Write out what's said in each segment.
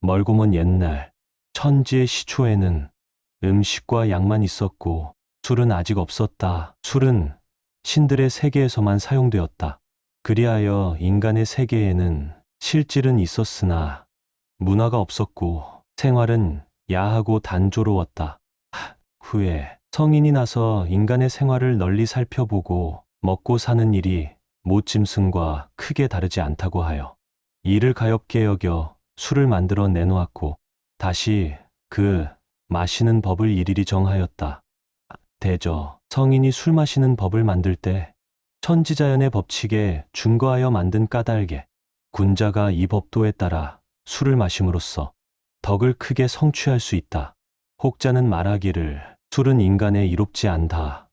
멀고 먼 옛날 천지의 시초에는 음식과 약만 있었고 술은 아직 없었다. 술은 신들의 세계에서만 사용되었다. 그리하여 인간의 세계에는 실질은 있었으나 문화가 없었고 생활은 야하고 단조로웠다. 후에 성인이 나서 인간의 생활을 널리 살펴보고 먹고 사는 일이 못짐승과 크게 다르지 않다고 하여 이를 가엾게 여겨 술을 만들어 내놓았고 다시 그 마시는 법을 일일이 정하였다. 대저 성인이 술 마시는 법을 만들 때 천지자연의 법칙에 준거하여 만든 까닭에 군자가 이 법도에 따라 술을 마심으로써 덕을 크게 성취할 수 있다. 혹자는 말하기를 술은 인간에 이롭지 않다.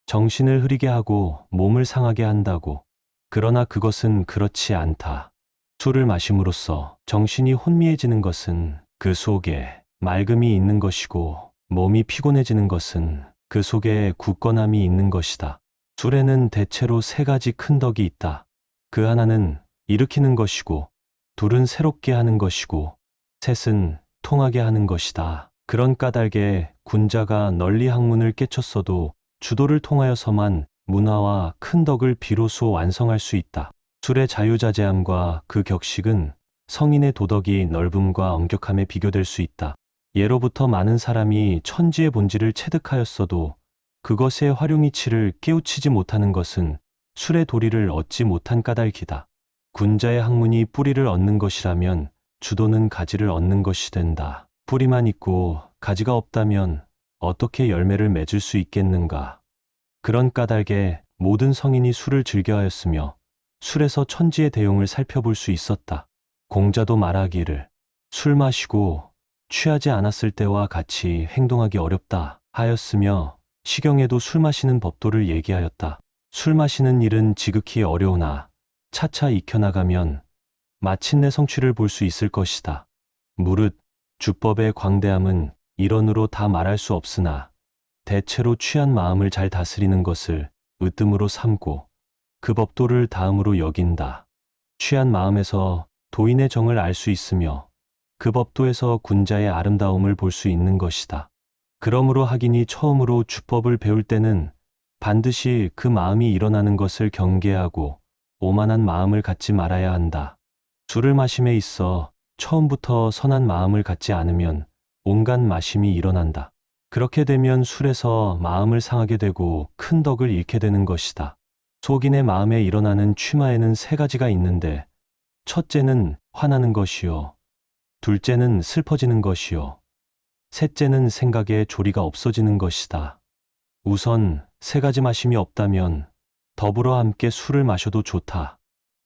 정신을 흐리게 하고 몸을 상하게 한다고. 그러나 그것은 그렇지 않다. 술을 마심으로써 정신이 혼미해지는 것은 그 속에 맑음이 있는 것이고 몸이 피곤해지는 것은 그 속에 굳건함이 있는 것이다. 술에는 대체로 세 가지 큰 덕이 있다. 그 하나는 일으키는 것이고 둘은 새롭게 하는 것이고 셋은 통하게 하는 것이다. 그런 까닭에 군자가 널리 학문을 깨쳤어도 주도를 통하여서만 문화와 큰 덕을 비로소 완성할 수 있다. 술의 자유자재함과 그 격식은 성인의 도덕이 넓음과 엄격함에 비교될 수 있다. 예로부터 많은 사람이 천지의 본질을 체득하였어도 그것의 활용이치를 깨우치지 못하는 것은 술의 도리를 얻지 못한 까닭이다. 군자의 학문이 뿌리를 얻는 것이라면 주도는 가지를 얻는 것이 된다. 뿌리만 있고 가지가 없다면 어떻게 열매를 맺을 수 있겠는가. 그런 까닭에 모든 성인이 술을 즐겨하였으며 술에서 천지의 대용을 살펴볼 수 있었다. 공자도 말하기를 술 마시고 취하지 않았을 때와 같이 행동하기 어렵다 하였으며 시경에도 술 마시는 법도를 얘기하였다. 술 마시는 일은 지극히 어려우나 차차 익혀나가면 마침내 성취를 볼 수 있을 것이다. 무릇 주법의 광대함은 일언으로 다 말할 수 없으나 대체로 취한 마음을 잘 다스리는 것을 으뜸으로 삼고 그 법도를 다음으로 여긴다. 취한 마음에서 도인의 정을 알 수 있으며 그 법도에서 군자의 아름다움을 볼 수 있는 것이다. 그러므로 학인이 처음으로 주법을 배울 때는 반드시 그 마음이 일어나는 것을 경계하고 오만한 마음을 갖지 말아야 한다. 술을 마심에 있어 처음부터 선한 마음을 갖지 않으면 온갖 마심이 일어난다. 그렇게 되면 술에서 마음을 상하게 되고 큰 덕을 잃게 되는 것이다. 속인의 마음에 일어나는 취마에는 세 가지가 있는데 첫째는 화나는 것이요, 둘째는 슬퍼지는 것이요, 셋째는 생각에 조리가 없어지는 것이다. 우선 세 가지 마심이 없다면 더불어 함께 술을 마셔도 좋다.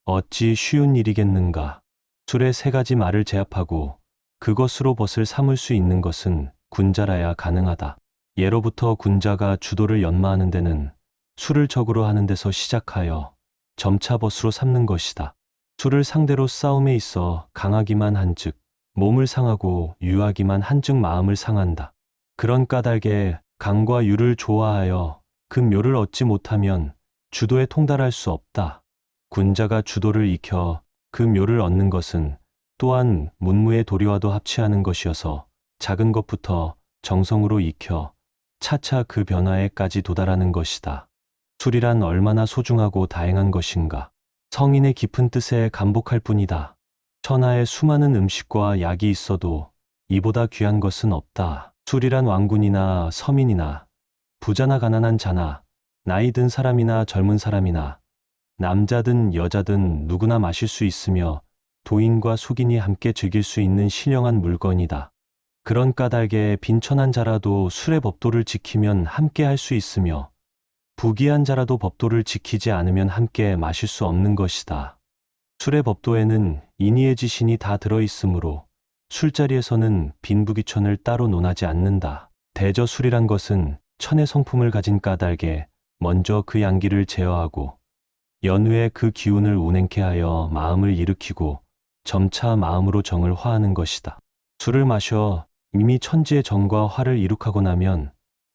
어찌 쉬운 일이겠는가. 술의 세 가지 말을 제압하고 그것으로 벗을 삼을 수 있는 것은 군자라야 가능하다. 예로부터 군자가 주도를 연마하는 데는 술을 적으로 하는 데서 시작하여 점차 벗으로 삼는 것이다. 술을 상대로 싸움에 있어 강하기만 한즉 몸을 상하고 유하기만 한즉 마음을 상한다. 그런 까닭에 강과 유를 좋아하여 그 묘를 얻지 못하면 주도에 통달할 수 없다. 군자가 주도를 익혀 그 묘를 얻는 것은 또한 문무의 도리와도 합치하는 것이어서 작은 것부터 정성으로 익혀 차차 그 변화에까지 도달하는 것이다. 술이란 얼마나 소중하고 다행한 것인가. 성인의 깊은 뜻에 감복할 뿐이다. 천하에 수많은 음식과 약이 있어도 이보다 귀한 것은 없다. 술이란 왕군이나 서민이나 부자나 가난한 자나 나이 든 사람이나 젊은 사람이나 남자든 여자든 누구나 마실 수 있으며 도인과 속인이 함께 즐길 수 있는 신령한 물건이다. 그런 까닭에 빈천한 자라도 술의 법도를 지키면 함께 할 수 있으며 부귀한 자라도 법도를 지키지 않으면 함께 마실 수 없는 것이다. 술의 법도에는 인의의 지신이 다 들어있으므로 술자리에서는 빈부귀천을 따로 논하지 않는다. 대저술이란 것은 천의 성품을 가진 까닭에 먼저 그 양기를 제어하고 연후에 그 기운을 운행케 하여 마음을 일으키고 점차 마음으로 정을 화하는 것이다. 술을 마셔 이미 천지의 정과 화를 이룩하고 나면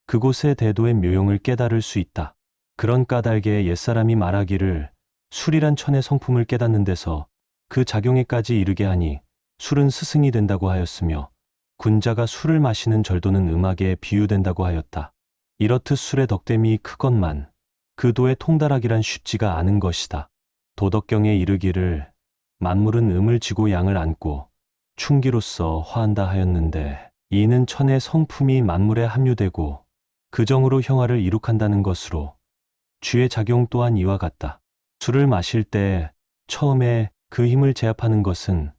그곳의 대도의 묘용을 깨달을 수 있다. 그런 까닭에 옛사람이 말하기를 술이란 천의 성품을 깨닫는 데서 그 작용에까지 이르게 하니 술은 스승이 된다고 하였으며 군자가 술을 마시는 절도는 음악에 비유된다고 하였다. 이렇듯 술의 덕됨이 크건만 그 도에 통달하기란 쉽지가 않은 것이다. 도덕경에 이르기를 만물은 음을 지고 양을 안고 충기로서 화한다 하였는데, 이는 천의 성품이 만물에 함유되고 그 정으로 형화를 이룩한다는 것으로 쥐의 작용 또한 이와 같다. 술을 마실 때 처음에 그 힘을 제압하는 것은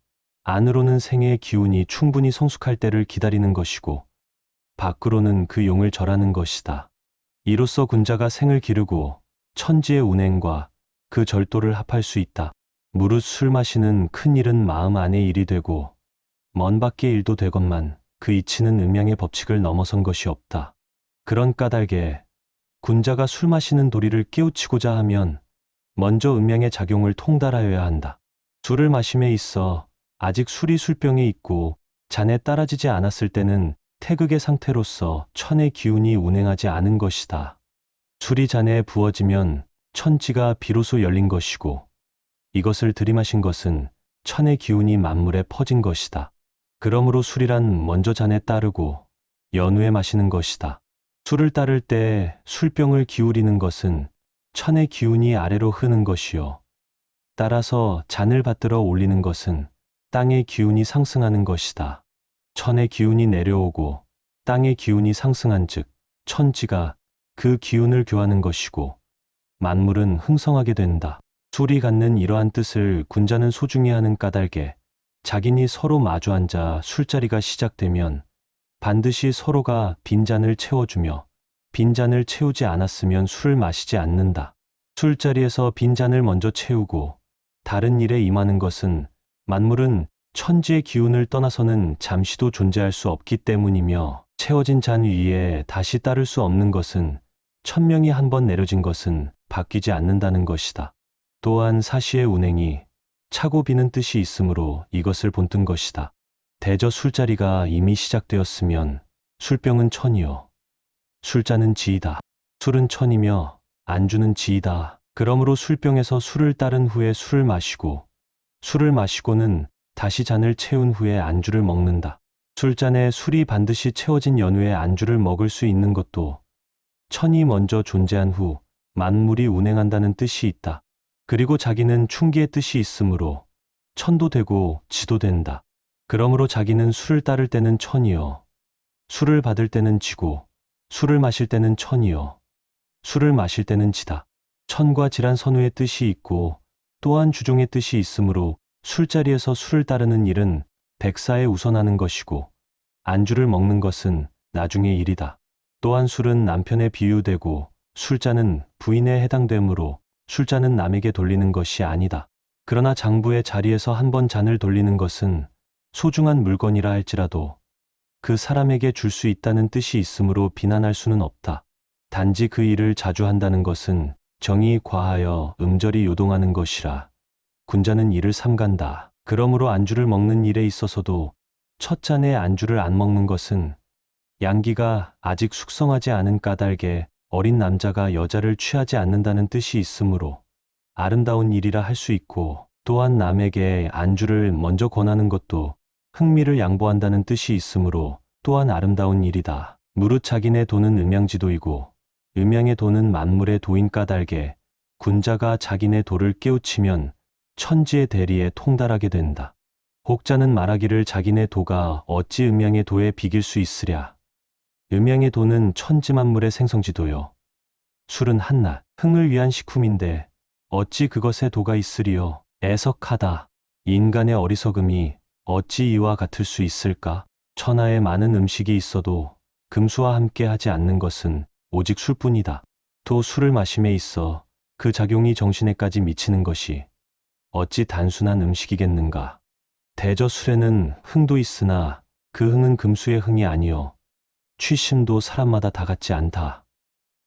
안으로는 생의 기운이 충분히 성숙할 때를 기다리는 것이고 밖으로는 그 용을 절하는 것이다. 이로써 군자가 생을 기르고 천지의 운행과 그 절도를 합할 수 있다. 무릇 술 마시는 큰 일은 마음 안의 일이 되고 먼 밖의 일도 되건만 그 이치는 음양의 법칙을 넘어선 것이 없다. 그런 까닭에 군자가 술 마시는 도리를 깨우치고자 하면 먼저 음양의 작용을 통달하여야 한다. 술을 마심에 있어 아직 술이 술병에 있고 잔에 따라지지 않았을 때는 태극의 상태로서 천의 기운이 운행하지 않은 것이다. 술이 잔에 부어지면 천지가 비로소 열린 것이고 이것을 들이마신 것은 천의 기운이 만물에 퍼진 것이다. 그러므로 술이란 먼저 잔에 따르고 연후에 마시는 것이다. 술을 따를 때 술병을 기울이는 것은 천의 기운이 아래로 흐는 것이요, 따라서 잔을 받들어 올리는 것은 땅의 기운이 상승하는 것이다. 천의 기운이 내려오고 땅의 기운이 상승한즉 천지가 그 기운을 교하는 것이고 만물은 흥성하게 된다. 술이 갖는 이러한 뜻을 군자는 소중히 하는 까닭에 자기니 서로 마주 앉아 술자리가 시작되면 반드시 서로가 빈잔을 채워주며 빈잔을 채우지 않았으면 술을 마시지 않는다. 술자리에서 빈잔을 먼저 채우고 다른 일에 임하는 것은 만물은 천지의 기운을 떠나서는 잠시도 존재할 수 없기 때문이며, 채워진 잔 위에 다시 따를 수 없는 것은 천명이 한번 내려진 것은 바뀌지 않는다는 것이다. 또한 사시의 운행이 차고 비는 뜻이 있으므로 이것을 본뜬 것이다. 대저 술자리가 이미 시작되었으면 술병은 천이요 술잔은 지이다. 술은 천이며 안주는 지이다. 그러므로 술병에서 술을 따른 후에 술을 마시고 술을 마시고는 다시 잔을 채운 후에 안주를 먹는다. 술잔에 술이 반드시 채워진 연후에 안주를 먹을 수 있는 것도 천이 먼저 존재한 후 만물이 운행한다는 뜻이 있다. 그리고 자기는 충기의 뜻이 있으므로 천도 되고 지도 된다. 그러므로 자기는 술을 따를 때는 천이요 술을 받을 때는 지고 술을 마실 때는 천이요 술을 마실 때는 지다. 천과 지란 선우의 뜻이 있고 또한 주종의 뜻이 있으므로 술자리에서 술을 따르는 일은 백사에 우선하는 것이고 안주를 먹는 것은 나중의 일이다. 또한 술은 남편에 비유되고 술잔은 부인에 해당되므로 술잔은 남에게 돌리는 것이 아니다. 그러나 장부의 자리에서 한 번 잔을 돌리는 것은 소중한 물건이라 할지라도 그 사람에게 줄 수 있다는 뜻이 있으므로 비난할 수는 없다. 단지 그 일을 자주 한다는 것은 정이 과하여 음절이 요동하는 것이라 군자는 이를 삼간다. 그러므로 안주를 먹는 일에 있어서도 첫 잔에 안주를 안 먹는 것은 양기가 아직 숙성하지 않은 까닭에 어린 남자가 여자를 취하지 않는다는 뜻이 있으므로 아름다운 일이라 할 수 있고, 또한 남에게 안주를 먼저 권하는 것도 흥미를 양보한다는 뜻이 있으므로 또한 아름다운 일이다. 무릇 자기네 도는 음양지도이고 음양의 도는 만물의 도인 까닭에 군자가 자기네 도를 깨우치면 천지의 대리에 통달하게 된다. 혹자는 말하기를 자기네 도가 어찌 음양의 도에 비길 수 있으랴. 음양의 도는 천지 만물의 생성지도요 술은 한낱 흥을 위한 식품인데 어찌 그것에 도가 있으리요. 애석하다. 인간의 어리석음이 어찌 이와 같을 수 있을까? 천하에 많은 음식이 있어도 금수와 함께 하지 않는 것은 오직 술뿐이다. 또 술을 마심에 있어 그 작용이 정신에까지 미치는 것이 어찌 단순한 음식이겠는가? 대저 술에는 흥도 있으나 그 흥은 금수의 흥이 아니요 취심도 사람마다 다 같지 않다.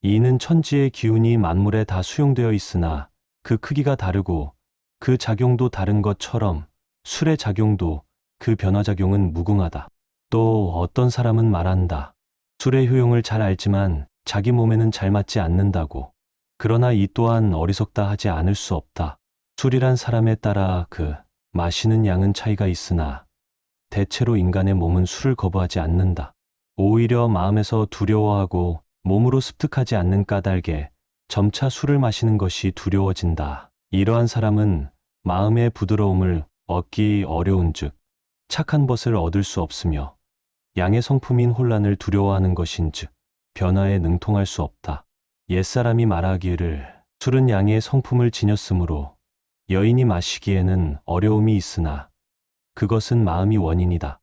이는 천지의 기운이 만물에 다 수용되어 있으나 그 크기가 다르고 그 작용도 다른 것처럼 술의 작용도 그 변화작용은 무궁하다. 또 어떤 사람은 말한다. 술의 효용을 잘 알지만 자기 몸에는 잘 맞지 않는다고. 그러나 이 또한 어리석다 하지 않을 수 없다. 술이란 사람에 따라 그 마시는 양은 차이가 있으나 대체로 인간의 몸은 술을 거부하지 않는다. 오히려 마음에서 두려워하고 몸으로 습득하지 않는 까닭에 점차 술을 마시는 것이 두려워진다. 이러한 사람은 마음의 부드러움을 얻기 어려운즉 착한 것을 얻을 수 없으며 양의 성품인 혼란을 두려워하는 것인즉 변화에 능통할 수 없다. 옛사람이 말하기를 술은 양의 성품을 지녔으므로 여인이 마시기에는 어려움이 있으나 그것은 마음이 원인이다.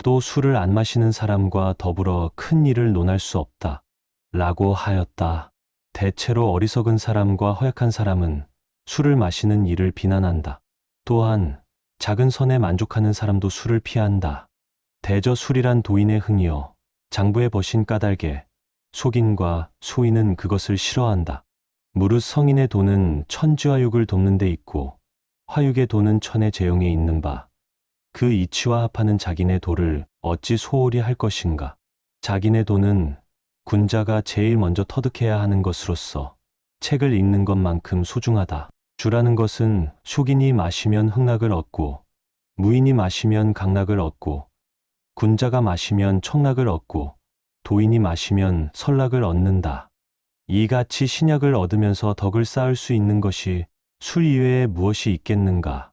또 술을 안 마시는 사람과 더불어 큰 일을 논할 수 없다. 라고 하였다. 대체로 어리석은 사람과 허약한 사람은 술을 마시는 일을 비난한다. 또한 작은 선에 만족하는 사람도 술을 피한다. 대저 술이란 도인의 흥이요 장부의 버신 까닭에 속인과 소인은 그것을 싫어한다. 무릇 성인의 돈은 천지화육을 돕는 데 있고 화육의 돈은 천의 재용에 있는 바 그 이치와 합하는 자기네 도를 어찌 소홀히 할 것인가. 자기네 도는 군자가 제일 먼저 터득해야 하는 것으로서 책을 읽는 것만큼 소중하다. 주라는 것은 속인이 마시면 흥락을 얻고 무인이 마시면 강락을 얻고 군자가 마시면 청락을 얻고 도인이 마시면 설락을 얻는다. 이같이 신약을 얻으면서 덕을 쌓을 수 있는 것이 술 이외에 무엇이 있겠는가.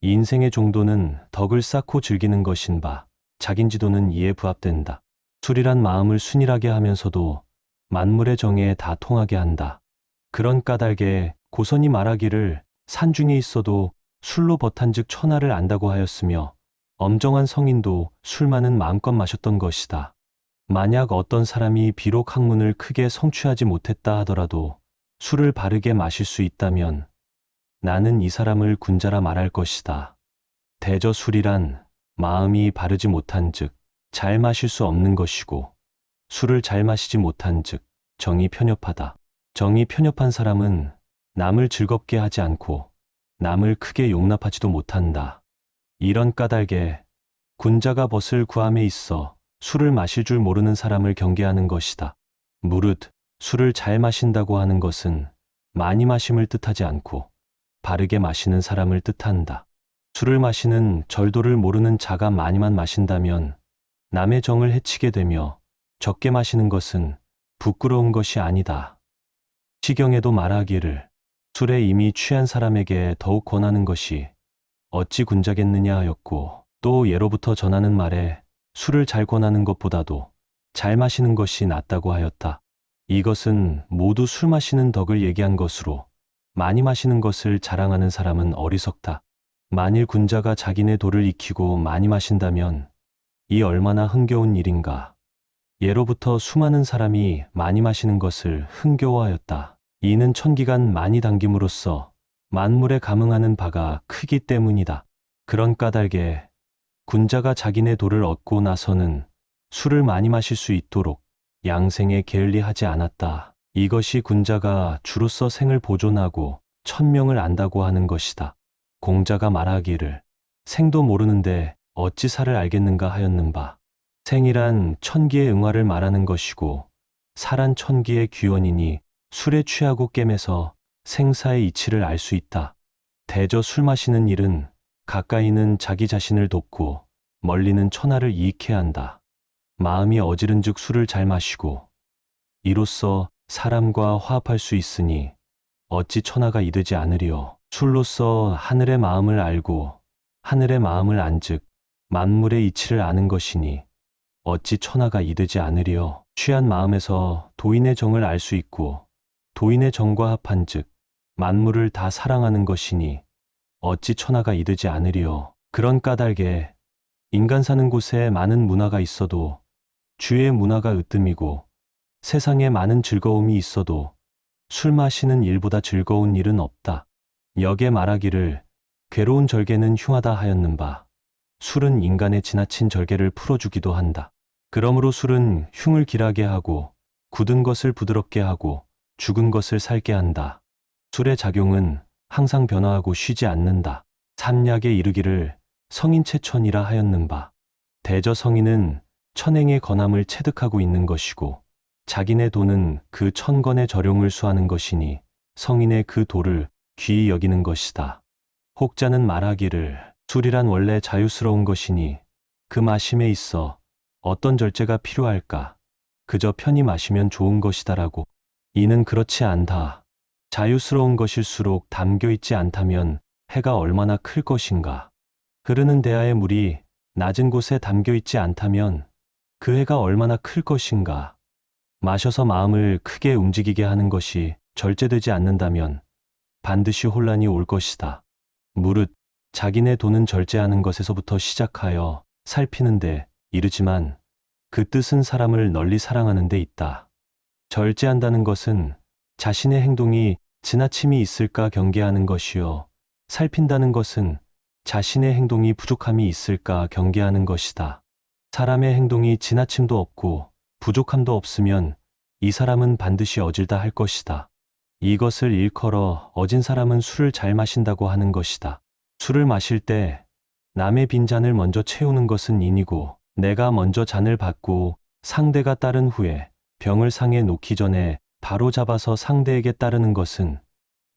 인생의 종도는 덕을 쌓고 즐기는 것인 바 자긴지도는 이에 부합된다. 술이란 마음을 순일하게 하면서도 만물의 정에 다 통하게 한다. 그런 까닭에 고선이 말하기를 산중에 있어도 술로 버탄즉 천하를 안다고 하였으며 엄정한 성인도 술만은 마음껏 마셨던 것이다. 만약 어떤 사람이 비록 학문을 크게 성취하지 못했다 하더라도 술을 바르게 마실 수 있다면 나는 이 사람을 군자라 말할 것이다. 대저 술이란 마음이 바르지 못한즉 잘 마실 수 없는 것이고 술을 잘 마시지 못한즉 정이 편협하다. 정이 편협한 사람은 남을 즐겁게 하지 않고 남을 크게 용납하지도 못한다. 이런 까닭에 군자가 벗을 구함에 있어 술을 마실 줄 모르는 사람을 경계하는 것이다. 무릇 술을 잘 마신다고 하는 것은 많이 마심을 뜻하지 않고 바르게 마시는 사람을 뜻한다. 술을 마시는 절도를 모르는 자가 많이만 마신다면 남의 정을 해치게 되며 적게 마시는 것은 부끄러운 것이 아니다. 시경에도 말하기를 술에 이미 취한 사람에게 더욱 권하는 것이 어찌 군자겠느냐 하였고 또 예로부터 전하는 말에 술을 잘 권하는 것보다도 잘 마시는 것이 낫다고 하였다. 이것은 모두 술 마시는 덕을 얘기한 것으로 많이 마시는 것을 자랑하는 사람은 어리석다. 만일 군자가 자기네 도를 익히고 많이 마신다면 이 얼마나 흥겨운 일인가. 예로부터 수많은 사람이 많이 마시는 것을 흥겨워하였다. 이는 천기간 많이 당김으로써 만물에 감응하는 바가 크기 때문이다. 그런 까닭에 군자가 자기네 도를 얻고 나서는 술을 많이 마실 수 있도록 양생에 게을리하지 않았다. 이것이 군자가 주로서 생을 보존하고 천명을 안다고 하는 것이다. 공자가 말하기를 생도 모르는데 어찌 살을 알겠는가 하였는 바 생이란 천기의 응화를 말하는 것이고 살한 천기의 귀원이니 술에 취하고 깸에서 생사의 이치를 알 수 있다. 대저 술 마시는 일은 가까이는 자기 자신을 돕고 멀리는 천하를 이익해 한다. 마음이 어지른즉 술을 잘 마시고 이로써 사람과 화합할 수 있으니 어찌 천하가 이르지 않으리요. 술로써 하늘의 마음을 알고 하늘의 마음을 안즉 만물의 이치를 아는 것이니 어찌 천하가 이르지 않으리요. 취한 마음에서 도인의 정을 알 수 있고 도인의 정과 합한즉 만물을 다 사랑하는 것이니 어찌 천하가 이르지 않으리요. 그런 까닭에 인간 사는 곳에 많은 문화가 있어도 주의 문화가 으뜸이고 세상에 많은 즐거움이 있어도 술 마시는 일보다 즐거운 일은 없다. 역에 말하기를 괴로운 절개는 흉하다 하였는 바 술은 인간의 지나친 절개를 풀어주기도 한다. 그러므로 술은 흉을 길하게 하고 굳은 것을 부드럽게 하고 죽은 것을 살게 한다. 술의 작용은 항상 변화하고 쉬지 않는다. 삼약에 이르기를 성인체천이라 하였는 바 대저 성인은 천행의 건함을 체득하고 있는 것이고 자기네 도는 그 천건의 저룡을 수하는 것이니 성인의 그 도를 귀히 여기는 것이다. 혹자는 말하기를 술이란 원래 자유스러운 것이니 그 마심에 있어 어떤 절제가 필요할까? 그저 편히 마시면 좋은 것이다라고. 이는 그렇지 않다. 자유스러운 것일수록 담겨 있지 않다면 해가 얼마나 클 것인가. 흐르는 대하의 물이 낮은 곳에 담겨 있지 않다면 그 해가 얼마나 클 것인가. 마셔서 마음을 크게 움직이게 하는 것이 절제되지 않는다면 반드시 혼란이 올 것이다. 무릇 자기네 돈은 절제하는 것에서부터 시작하여 살피는데 이르지만 그 뜻은 사람을 널리 사랑하는 데 있다. 절제한다는 것은 자신의 행동이 지나침이 있을까 경계하는 것이요. 살핀다는 것은 자신의 행동이 부족함이 있을까 경계하는 것이다. 사람의 행동이 지나침도 없고 부족함도 없으면 이 사람은 반드시 어질다 할 것이다. 이것을 일컬어 어진 사람은 술을 잘 마신다고 하는 것이다. 술을 마실 때 남의 빈잔을 먼저 채우는 것은 인이고 내가 먼저 잔을 받고 상대가 따른 후에 병을 상에 놓기 전에 바로 잡아서 상대에게 따르는 것은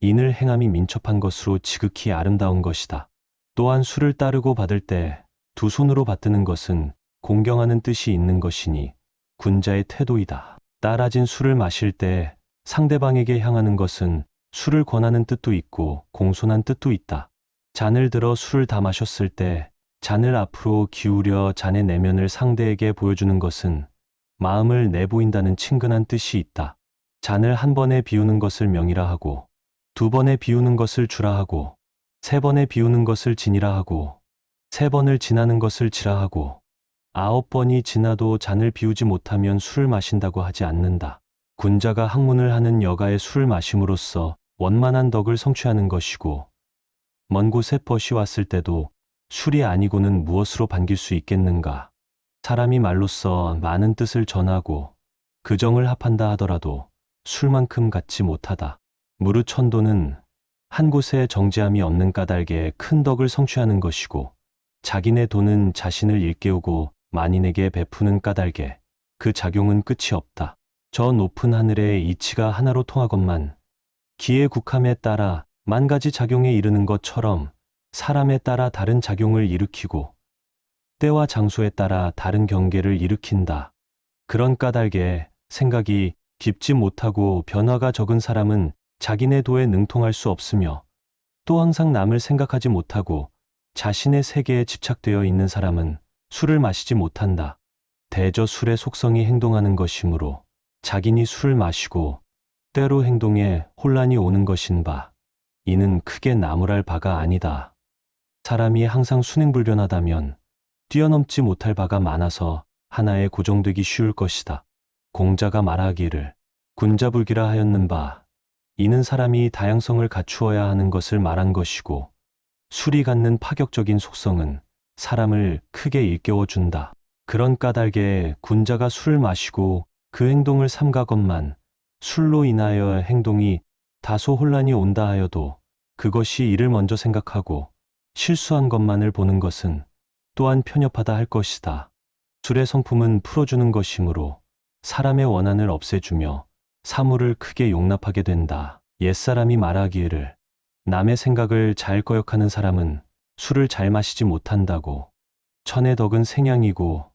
인을 행함이 민첩한 것으로 지극히 아름다운 것이다. 또한 술을 따르고 받을 때 두 손으로 받드는 것은 공경하는 뜻이 있는 것이니 군자의 태도이다. 따라진 술을 마실 때 상대방에게 향하는 것은 술을 권하는 뜻도 있고 공손한 뜻도 있다. 잔을 들어 술을 다 마셨을 때 잔을 앞으로 기울여 잔의 내면을 상대에게 보여주는 것은 마음을 내보인다는 친근한 뜻이 있다. 잔을 한 번에 비우는 것을 명이라 하고 두 번에 비우는 것을 주라 하고 세 번에 비우는 것을 진이라 하고 세 번을 지나는 것을 지라 하고 9번이 지나도 잔을 비우지 못하면 술을 마신다고 하지 않는다. 군자가 학문을 하는 여가의 술을 마심으로써 원만한 덕을 성취하는 것이고 먼 곳에 벗이 왔을 때도 술이 아니고는 무엇으로 반길 수 있겠는가. 사람이 말로써 많은 뜻을 전하고 그 정을 합한다 하더라도 술만큼 갖지 못하다. 무릇 천도는 한 곳에 정죄함이 없는 까닭에 큰 덕을 성취하는 것이고 자기네 돈은 자신을 일깨우고 만인에게 베푸는 까닭에 그 작용은 끝이 없다. 저 높은 하늘의 이치가 하나로 통하건만 기의 국함에 따라 만 가지 작용에 이르는 것처럼 사람에 따라 다른 작용을 일으키고 때와 장소에 따라 다른 경계를 일으킨다. 그런 까닭에 생각이 깊지 못하고 변화가 적은 사람은 자기네 도에 능통할 수 없으며 또 항상 남을 생각하지 못하고 자신의 세계에 집착되어 있는 사람은 술을 마시지 못한다. 대저 술의 속성이 행동하는 것이므로 자기니 술을 마시고 때로 행동에 혼란이 오는 것인 바 이는 크게 나무랄 바가 아니다. 사람이 항상 순행불변하다면 뛰어넘지 못할 바가 많아서 하나에 고정되기 쉬울 것이다. 공자가 말하기를 군자불기라 하였는 바 이는 사람이 다양성을 갖추어야 하는 것을 말한 것이고 술이 갖는 파격적인 속성은 사람을 크게 일깨워준다. 그런 까닭에 군자가 술을 마시고 그 행동을 삼가건만 술로 인하여 행동이 다소 혼란이 온다 하여도 그것이 이를 먼저 생각하고 실수한 것만을 보는 것은 또한 편협하다 할 것이다. 술의 성품은 풀어주는 것이므로 사람의 원한을 없애주며 사물을 크게 용납하게 된다. 옛사람이 말하기를 남의 생각을 잘 거역하는 사람은 술을 잘 마시지 못한다고. 천의 덕은 생양이고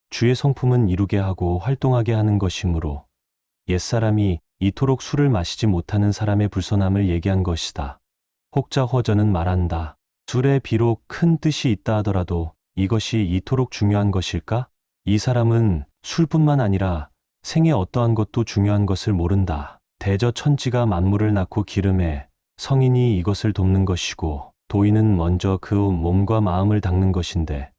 주의 성품은 이루게 하고 활동하게 하는 것이므로 옛사람이 이토록 술을 마시지 못하는 사람의 불선함을 얘기한 것이다. 혹자허전은 말한다. 술에 비록 큰 뜻이 있다 하더라도 이것이 이토록 중요한 것일까? 이 사람은 술뿐만 아니라 생의 어떠한 것도 중요한 것을 모른다. 대저 천지가 만물을 낳고 기름에 성인이 이것을 돕는 것이고 도인은 먼저 그 몸과 마음을 닦는 것인데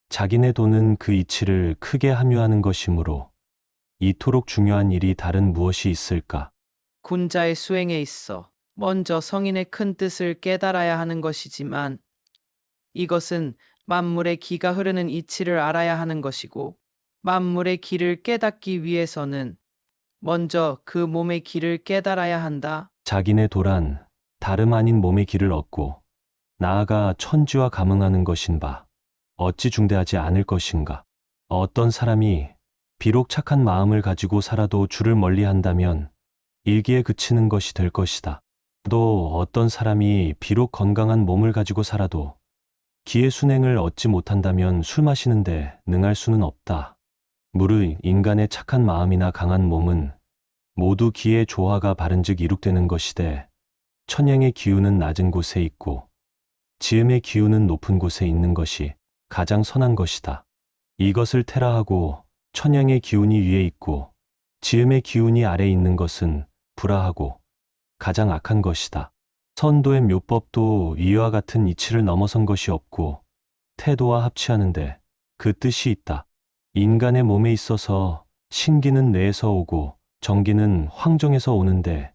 자기네 도는 그 이치를 크게 함유하는 것이므로 이토록 중요한 일이 다른 무엇이 있을까? 군자의 수행에 있어 먼저 성인의 큰 뜻을 깨달아야 하는 것이지만 이것은 만물의 기가 흐르는 이치를 알아야 하는 것이고 만물의 기를 깨닫기 위해서는 먼저 그 몸의 기를 깨달아야 한다. 자기네 도란 다름 아닌 몸의 길을 얻고 나아가 천지와 감응하는 것인 바 어찌 중대하지 않을 것인가. 어떤 사람이 비록 착한 마음을 가지고 살아도 주를 멀리한다면 일기에 그치는 것이 될 것이다. 또 어떤 사람이 비록 건강한 몸을 가지고 살아도 기의 순행을 얻지 못한다면 술 마시는데 능할 수는 없다. 무릇 인간의 착한 마음이나 강한 몸은 모두 기의 조화가 바른즉 이룩되는 것이되 천양의 기운은 낮은 곳에 있고 지음의 기운은 높은 곳에 있는 것이 가장 선한 것이다. 이것을 테라하고 천양의 기운이 위에 있고 지음의 기운이 아래에 있는 것은 불화하고 가장 악한 것이다. 선도의 묘법도 이와 같은 이치를 넘어선 것이 없고 태도와 합치하는데 그 뜻이 있다. 인간의 몸에 있어서 신기는 뇌에서 오고 정기는 황정에서 오는데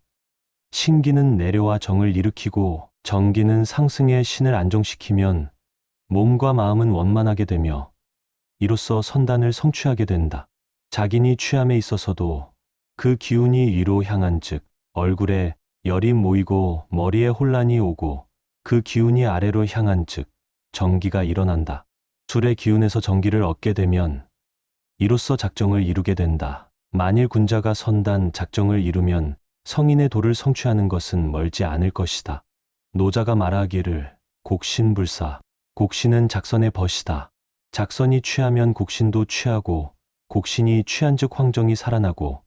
신기는 내려와 정을 일으키고 정기는 상승의 신을 안정시키면 몸과 마음은 원만하게 되며 이로써 선단을 성취하게 된다. 자기니 취함에 있어서도 그 기운이 위로 향한즉 얼굴에 열이 모이고 머리에 혼란이 오고 그 기운이 아래로 향한즉 정기가 일어난다. 술의 기운에서 정기를 얻게 되면 이로써 작정을 이루게 된다. 만일 군자가 선단 작정을 이루면 성인의 도를 성취하는 것은 멀지 않을 것이다. 노자가 말하기를 곡신불사, 곡신은 작선의 벗이다. 작선이 취하면 곡신도 취하고 곡신이 취한즉 황정이 살아나고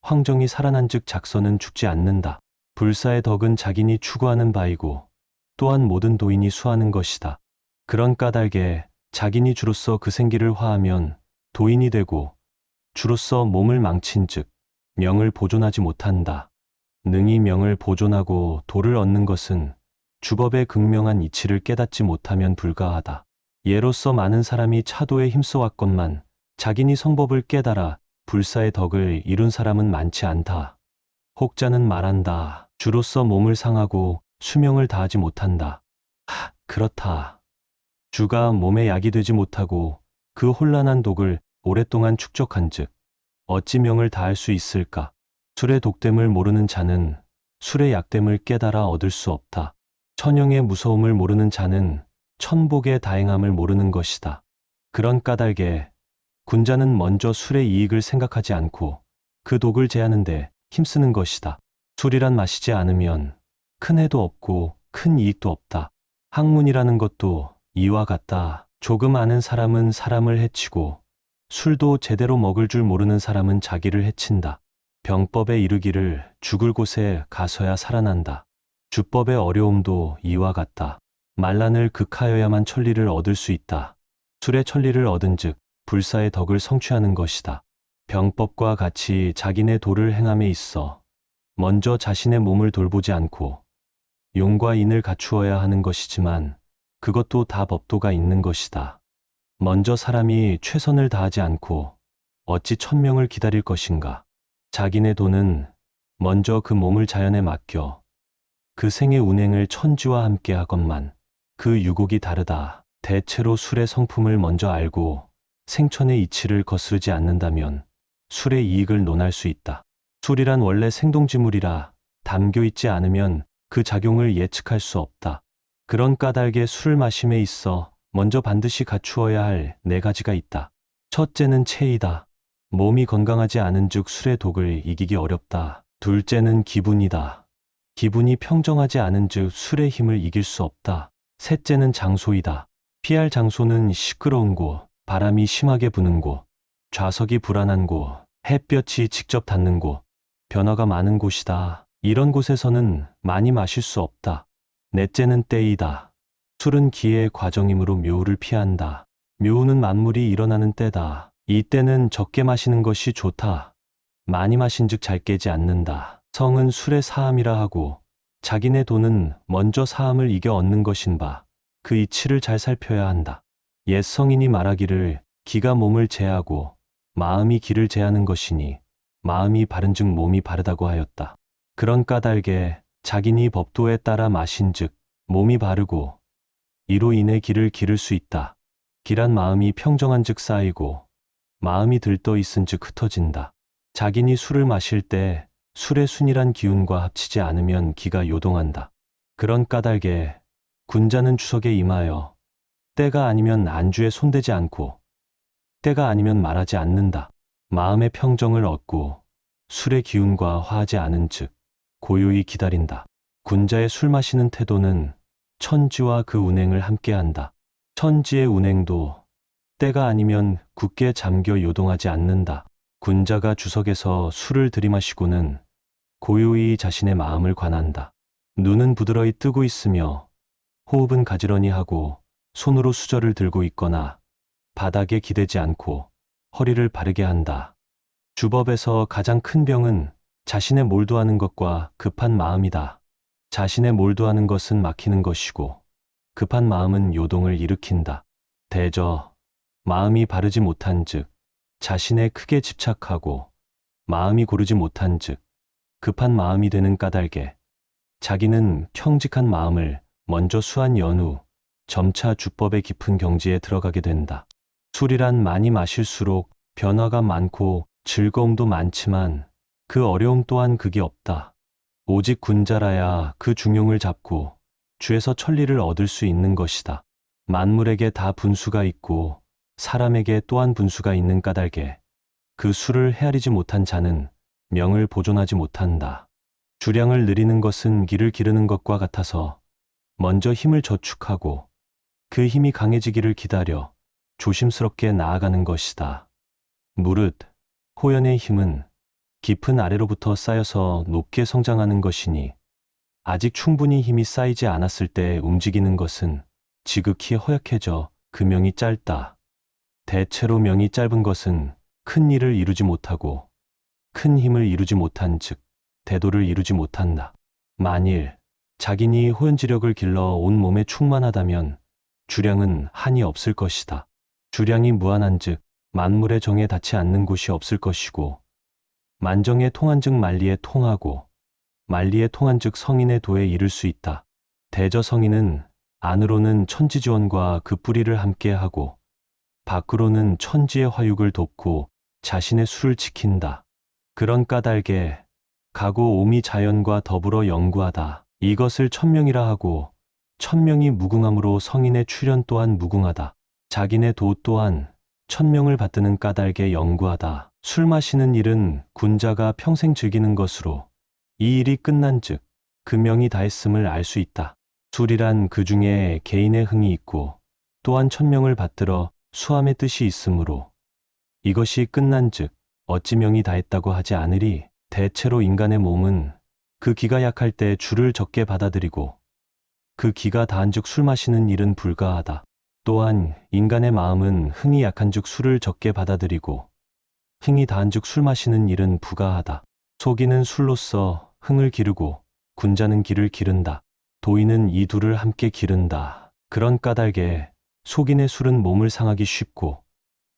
황정이 살아난즉 작선은 죽지 않는다. 불사의 덕은 자기니 추구하는 바이고 또한 모든 도인이 수하는 것이다. 그런 까닭에 자기니 주로서 그 생기를 화하면 도인이 되고 주로서 몸을 망친즉 명을 보존하지 못한다. 능히 명을 보존하고 도를 얻는 것은 주법의 극명한 이치를 깨닫지 못하면 불가하다. 예로서 많은 사람이 차도에 힘써 왔건만 자기니 성법을 깨달아 불사의 덕을 이룬 사람은 많지 않다. 혹자는 말한다. 주로서 몸을 상하고 수명을 다하지 못한다. 그렇다. 주가 몸에 약이 되지 못하고 그 혼란한 독을 오랫동안 축적한즉 어찌 명을 다할 수 있을까? 술의 독됨을 모르는 자는 술의 약됨을 깨달아 얻을 수 없다. 천영의 무서움을 모르는 자는 천복의 다행함을 모르는 것이다. 그런 까닭에 군자는 먼저 술의 이익을 생각하지 않고 그 독을 제하는데 힘쓰는 것이다. 술이란 마시지 않으면 큰 해도 없고 큰 이익도 없다. 학문이라는 것도 이와 같다. 조금 아는 사람은 사람을 해치고 술도 제대로 먹을 줄 모르는 사람은 자기를 해친다. 병법에 이르기를 죽을 곳에 가서야 살아난다. 주법의 어려움도 이와 같다. 만란을 극하여야만 천리를 얻을 수 있다. 술의 천리를 얻은즉 불사의 덕을 성취하는 것이다. 병법과 같이 자기네 도를 행함에 있어 먼저 자신의 몸을 돌보지 않고 용과 인을 갖추어야 하는 것이지만 그것도 다 법도가 있는 것이다. 먼저 사람이 최선을 다하지 않고 어찌 천명을 기다릴 것인가. 자기네 도는 먼저 그 몸을 자연에 맡겨 그 생의 운행을 천지와 함께 하건만 그 유곡이 다르다. 대체로 술의 성품을 먼저 알고 생천의 이치를 거스르지 않는다면 술의 이익을 논할 수 있다. 술이란 원래 생동지물이라 담겨 있지 않으면 그 작용을 예측할 수 없다. 그런 까닭에 술을 마심에 있어 먼저 반드시 갖추어야 할 네 가지가 있다. 첫째는 체이다. 몸이 건강하지 않은즉 술의 독을 이기기 어렵다. 둘째는 기분이다. 기분이 평정하지 않은즉 술의 힘을 이길 수 없다. 셋째는 장소이다. 피할 장소는 시끄러운 곳, 바람이 심하게 부는 곳, 좌석이 불안한 곳, 햇볕이 직접 닿는 곳, 변화가 많은 곳이다. 이런 곳에서는 많이 마실 수 없다. 넷째는 때이다. 술은 기의 과정이므로 묘우를 피한다. 묘우는 만물이 일어나는 때다. 이 때는 적게 마시는 것이 좋다. 많이 마신즉 잘 깨지 않는다. 성은 술의 사함이라 하고 자기네 도는 먼저 사함을 이겨 얻는 것인 바 그 이치를 잘 살펴야 한다. 옛 성인이 말하기를 기가 몸을 제하고 마음이 기를 제하는 것이니 마음이 바른즉 몸이 바르다고 하였다. 그런 까닭에 자기니 법도에 따라 마신즉 몸이 바르고 이로 인해 기를 기를 수 있다. 기란 마음이 평정한즉 쌓이고 마음이 들떠 있은즉 흩어진다. 자기니 술을 마실 때 술의 순이란 기운과 합치지 않으면 기가 요동한다. 그런 까닭에 군자는 추석에 임하여 때가 아니면 안주에 손대지 않고 때가 아니면 말하지 않는다. 마음의 평정을 얻고 술의 기운과 화하지 않은즉 고요히 기다린다. 군자의 술 마시는 태도는 천지와 그 운행을 함께한다. 천지의 운행도 때가 아니면 굳게 잠겨 요동하지 않는다. 군자가 주석에서 술을 들이마시고는 고요히 자신의 마음을 관한다. 눈은 부드러이 뜨고 있으며 호흡은 가지런히 하고 손으로 수저를 들고 있거나 바닥에 기대지 않고 허리를 바르게 한다. 주법에서 가장 큰 병은 자신의 몰두하는 것과 급한 마음이다. 자신의 몰두하는 것은 막히는 것이고 급한 마음은 요동을 일으킨다. 대저 마음이 바르지 못한즉 자신에 크게 집착하고 마음이 고르지 못한즉 급한 마음이 되는 까닭에 자기는 평직한 마음을 먼저 수한 연후 점차 주법의 깊은 경지에 들어가게 된다. 술이란 많이 마실수록 변화가 많고 즐거움도 많지만 그 어려움 또한 극이 없다. 오직 군자라야 그 중용을 잡고 주에서 천리를 얻을 수 있는 것이다. 만물에게 다 분수가 있고 사람에게 또한 분수가 있는 까닭에 그 수를 헤아리지 못한 자는 명을 보존하지 못한다. 주량을 느리는 것은 길을 기르는 것과 같아서 먼저 힘을 저축하고 그 힘이 강해지기를 기다려 조심스럽게 나아가는 것이다. 무릇 호연의 힘은 깊은 아래로부터 쌓여서 높게 성장하는 것이니 아직 충분히 힘이 쌓이지 않았을 때 움직이는 것은 지극히 허약해져 그 명이 짧다. 대체로 명이 짧은 것은 큰 일을 이루지 못하고 큰 힘을 이루지 못한 즉 대도를 이루지 못한다. 만일 자기니 호연지력을 길러 온 몸에 충만하다면 주량은 한이 없을 것이다. 주량이 무한한 즉 만물의 정에 닿지 않는 곳이 없을 것이고 만정에 통한 즉 만리에 통하고 만리에 통한 즉 성인의 도에 이를 수 있다. 대저 성인은 안으로는 천지지원과 그 뿌리를 함께하고 밖으로는 천지의 화육을 돕고 자신의 수를 지킨다. 그런 까닭에 가고 오미 자연과 더불어 영구하다. 이것을 천명이라 하고 천명이 무궁함으로 성인의 출현 또한 무궁하다. 자기네 도 또한 천명을 받드는 까닭에 영구하다. 술 마시는 일은 군자가 평생 즐기는 것으로 이 일이 끝난 즉 그 명이 다했음을 알 수 있다. 술이란 그 중에 개인의 흥이 있고 또한 천명을 받들어 수함의 뜻이 있으므로 이것이 끝난 즉 어찌 명이 다했다고 하지 않으리. 대체로 인간의 몸은 그 기가 약할 때 주를 적게 받아들이고 그 기가 다한 즉 술 마시는 일은 불가하다. 또한 인간의 마음은 흥이 약한 즉 술을 적게 받아들이고 흥이 다한 즉 술 마시는 일은 부가하다. 소기는 술로서 흥을 기르고 군자는 기를 기른다. 도인은 이 둘을 함께 기른다. 그런 까닭에 속인의 술은 몸을 상하기 쉽고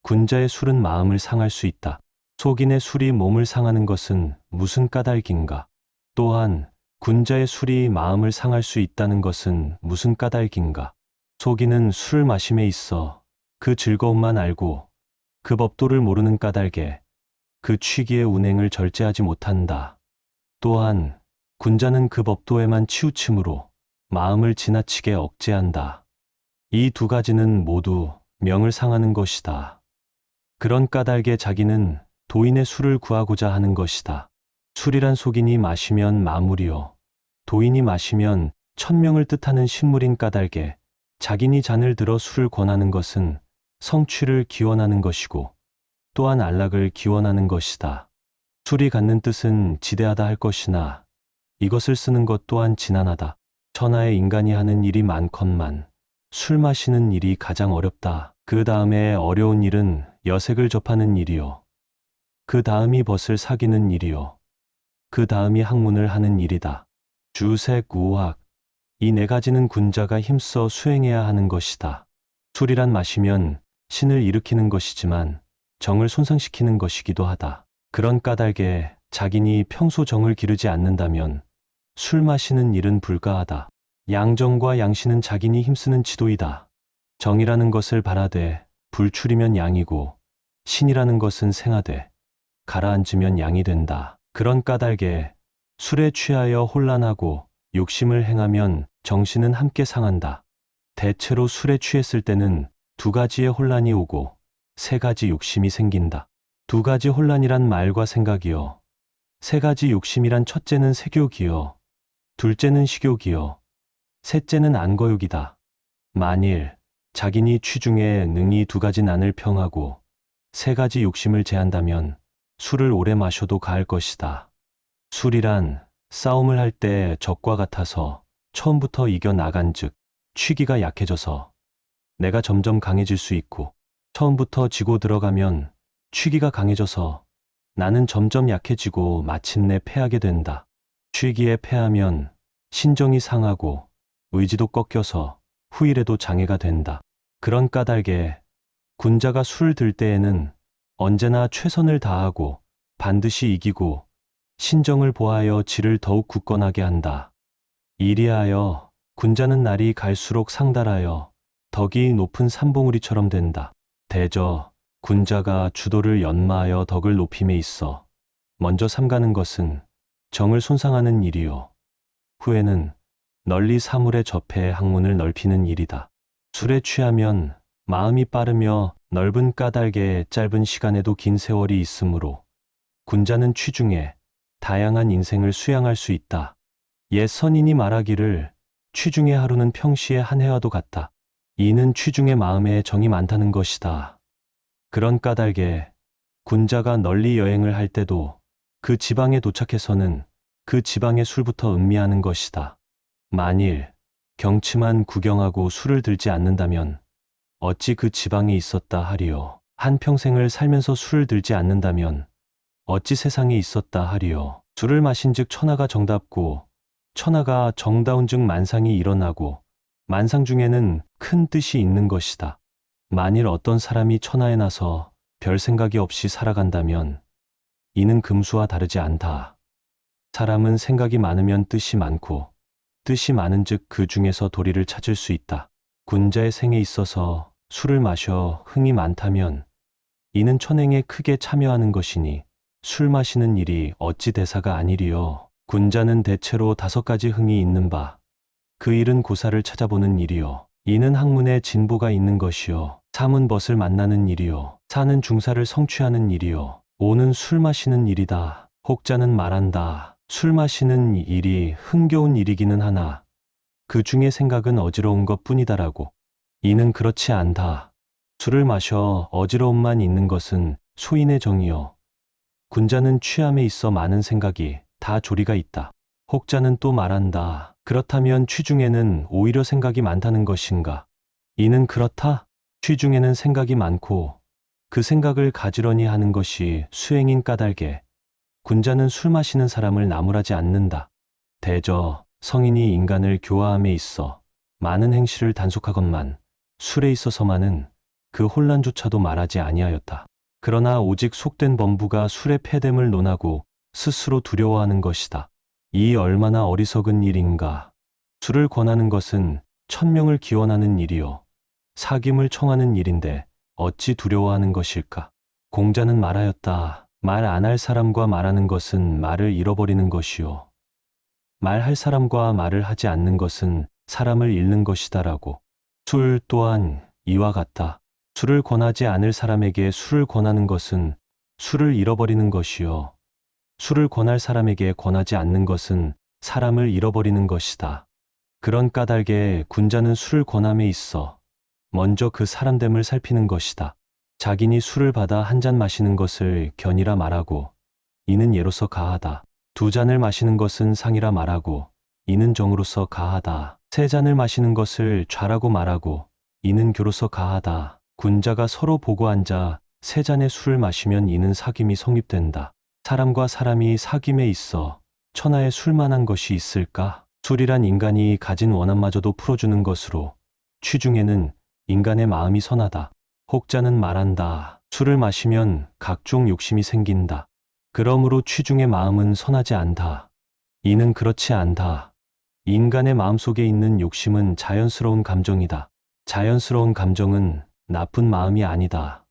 군자의 술은 마음을 상할 수 있다. 속인의 술이 몸을 상하는 것은 무슨 까닭인가? 또한 군자의 술이 마음을 상할 수 있다는 것은 무슨 까닭인가? 속인은 술을 마심에 있어 그 즐거움만 알고 그 법도를 모르는 까닭에 그 취기의 운행을 절제하지 못한다. 또한 군자는 그 법도에만 치우침으로 마음을 지나치게 억제한다. 이 두 가지는 모두 명을 상하는 것이다. 그런 까닭에 자기는 도인의 술을 구하고자 하는 것이다. 술이란 속인이 마시면 마물이요 도인이 마시면 천명을 뜻하는 신물인 까닭에 자기니 잔을 들어 술을 권하는 것은 성취를 기원하는 것이고 또한 안락을 기원하는 것이다. 술이 갖는 뜻은 지대하다 할 것이나 이것을 쓰는 것 또한 지난하다. 천하의 인간이 하는 일이 많건만 술 마시는 일이 가장 어렵다. 그 다음에 어려운 일은 여색을 접하는 일이요. 그 다음이 벗을 사귀는 일이요. 그 다음이 학문을 하는 일이다. 주색, 우학, 이 네 가지는 군자가 힘써 수행해야 하는 것이다. 술이란 마시면 신을 일으키는 것이지만 정을 손상시키는 것이기도 하다. 그런 까닭에 자기니 평소 정을 기르지 않는다면 술 마시는 일은 불가하다. 양정과 양신은 자기니 힘쓰는 지도이다. 정이라는 것을 바라되 불출이면 양이고 신이라는 것은 생하되 가라앉으면 양이 된다. 그런 까닭에 술에 취하여 혼란하고 욕심을 행하면 정신은 함께 상한다. 대체로 술에 취했을 때는 두 가지의 혼란이 오고 세 가지 욕심이 생긴다. 두 가지 혼란이란 말과 생각이요. 세 가지 욕심이란 첫째는 색욕이요. 둘째는 식욕이요. 셋째는 안거욕이다. 만일 자기니 취중에 능히 2가지 난을 평하고 3가지 욕심을 제한다면 술을 오래 마셔도 가할 것이다. 술이란 싸움을 할 때 적과 같아서 처음부터 이겨나간즉 취기가 약해져서 내가 점점 강해질 수 있고, 처음부터 지고 들어가면 취기가 강해져서 나는 점점 약해지고 마침내 패하게 된다. 취기에 패하면 신정이 상하고 의지도 꺾여서 후일에도 장애가 된다. 그런 까닭에 군자가 술을 들 때에는 언제나 최선을 다하고 반드시 이기고 신정을 보하여 질을 더욱 굳건하게 한다. 이리하여 군자는 날이 갈수록 상달하여 덕이 높은 산봉우리처럼 된다. 대저 군자가 주도를 연마하여 덕을 높임에 있어 먼저 삼가는 것은 정을 손상하는 일이요, 후에는 널리 사물에 접해 학문을 넓히는 일이다. 술에 취하면 마음이 빠르며 넓은 까닭에 짧은 시간에도 긴 세월이 있으므로 군자는 취중에 다양한 인생을 수양할 수 있다. 옛 선인이 말하기를 취중의 하루는 평시의 한 해와도 같다. 이는 취중의 마음에 정이 많다는 것이다. 그런 까닭에 군자가 널리 여행을 할 때도 그 지방에 도착해서는 그 지방의 술부터 음미하는 것이다. 만일 경치만 구경하고 술을 들지 않는다면 어찌 그 지방에 있었다 하리요. 한평생을 살면서 술을 들지 않는다면 어찌 세상에 있었다 하리요. 술을 마신즉 천하가 정답고 천하가 정다운즉 만상이 일어나고 만상 중에는 큰 뜻이 있는 것이다. 만일 어떤 사람이 천하에 나서 별 생각이 없이 살아간다면 이는 금수와 다르지 않다. 사람은 생각이 많으면 뜻이 많고 뜻이 많은즉 그 중에서 도리를 찾을 수 있다. 군자의 생에 있어서 술을 마셔 흥이 많다면 이는 천행에 크게 참여하는 것이니 술 마시는 일이 어찌 대사가 아니리요. 군자는 대체로 5가지 흥이 있는 바, 그 일은 고사를 찾아보는 일이요, 이는 학문에 진보가 있는 것이요, 3은 벗을 만나는 일이요, 4는 중사를 성취하는 일이요, 5는 술 마시는 일이다. 혹자는 말한다. 술 마시는 일이 흥겨운 일이기는 하나 그 중에 생각은 어지러운 것 뿐이다라고. 이는 그렇지 않다. 술을 마셔 어지러움만 있는 것은 소인의 정이요, 군자는 취함에 있어 많은 생각이 다 조리가 있다. 혹자는 또 말한다. 그렇다면 취중에는 오히려 생각이 많다는 것인가? 이는 그렇다. 취중에는 생각이 많고 그 생각을 가지런히 하는 것이 수행인 까닭에 군자는 술 마시는 사람을 나무라지 않는다. 대저 성인이 인간을 교화함에 있어 많은 행실을 단속하건만 술에 있어서만은 그 혼란조차도 말하지 아니하였다. 그러나 오직 속된 범부가 술의 패됨을 논하고 스스로 두려워하는 것이다. 이 얼마나 어리석은 일인가. 술을 권하는 것은 천명을 기원하는 일이요, 사귐을 청하는 일인데 어찌 두려워하는 것일까? 공자는 말하였다. 말 안 할 사람과 말하는 것은 말을 잃어버리는 것이요, 말할 사람과 말을 하지 않는 것은 사람을 잃는 것이다라고. 술 또한 이와 같다. 술을 권하지 않을 사람에게 술을 권하는 것은 술을 잃어버리는 것이요, 술을 권할 사람에게 권하지 않는 것은 사람을 잃어버리는 것이다. 그런 까닭에 군자는 술을 권함에 있어 먼저 그 사람됨을 살피는 것이다. 자기니 술을 받아 한 잔 마시는 것을 견이라 말하고 이는 예로서 가하다. 2잔을 마시는 것은 상이라 말하고 이는 정으로서 가하다. 3잔을 마시는 것을 좌라고 말하고 이는 교로서 가하다. 군자가 서로 보고 앉아 3잔의 술을 마시면 이는 사귐이 성립된다. 사람과 사람이 사귐에 있어 천하에 술만한 것이 있을까? 술이란 인간이 가진 원한마저도 풀어주는 것으로 취중에는 인간의 마음이 선하다. 혹자는 말한다. 술을 마시면 각종 욕심이 생긴다. 그러므로 취중의 마음은 선하지 않다. 이는 그렇지 않다. 인간의 마음속에 있는 욕심은 자연스러운 감정이다. 자연스러운 감정은 나쁜 마음이 아니다.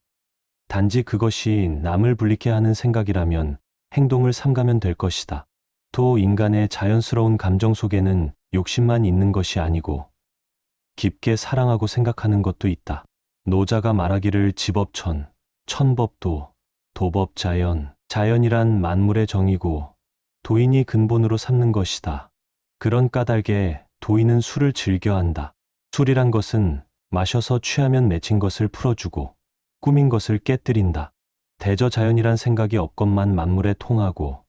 단지 그것이 남을 불리게 하는 생각이라면 행동을 삼가면 될 것이다. 또 인간의 자연스러운 감정 속에는 욕심만 있는 것이 아니고 깊게 사랑하고 생각하는 것도 있다. 노자가 말하기를 지법천, 천법도, 도법자연, 자연이란 만물의 정이고 도인이 근본으로 삼는 것이다. 그런 까닭에 도인은 술을 즐겨한다. 술이란 것은 마셔서 취하면 맺힌 것을 풀어주고 꾸민 것을 깨뜨린다. 대저자연이란 생각이 없건만 만물에 통하고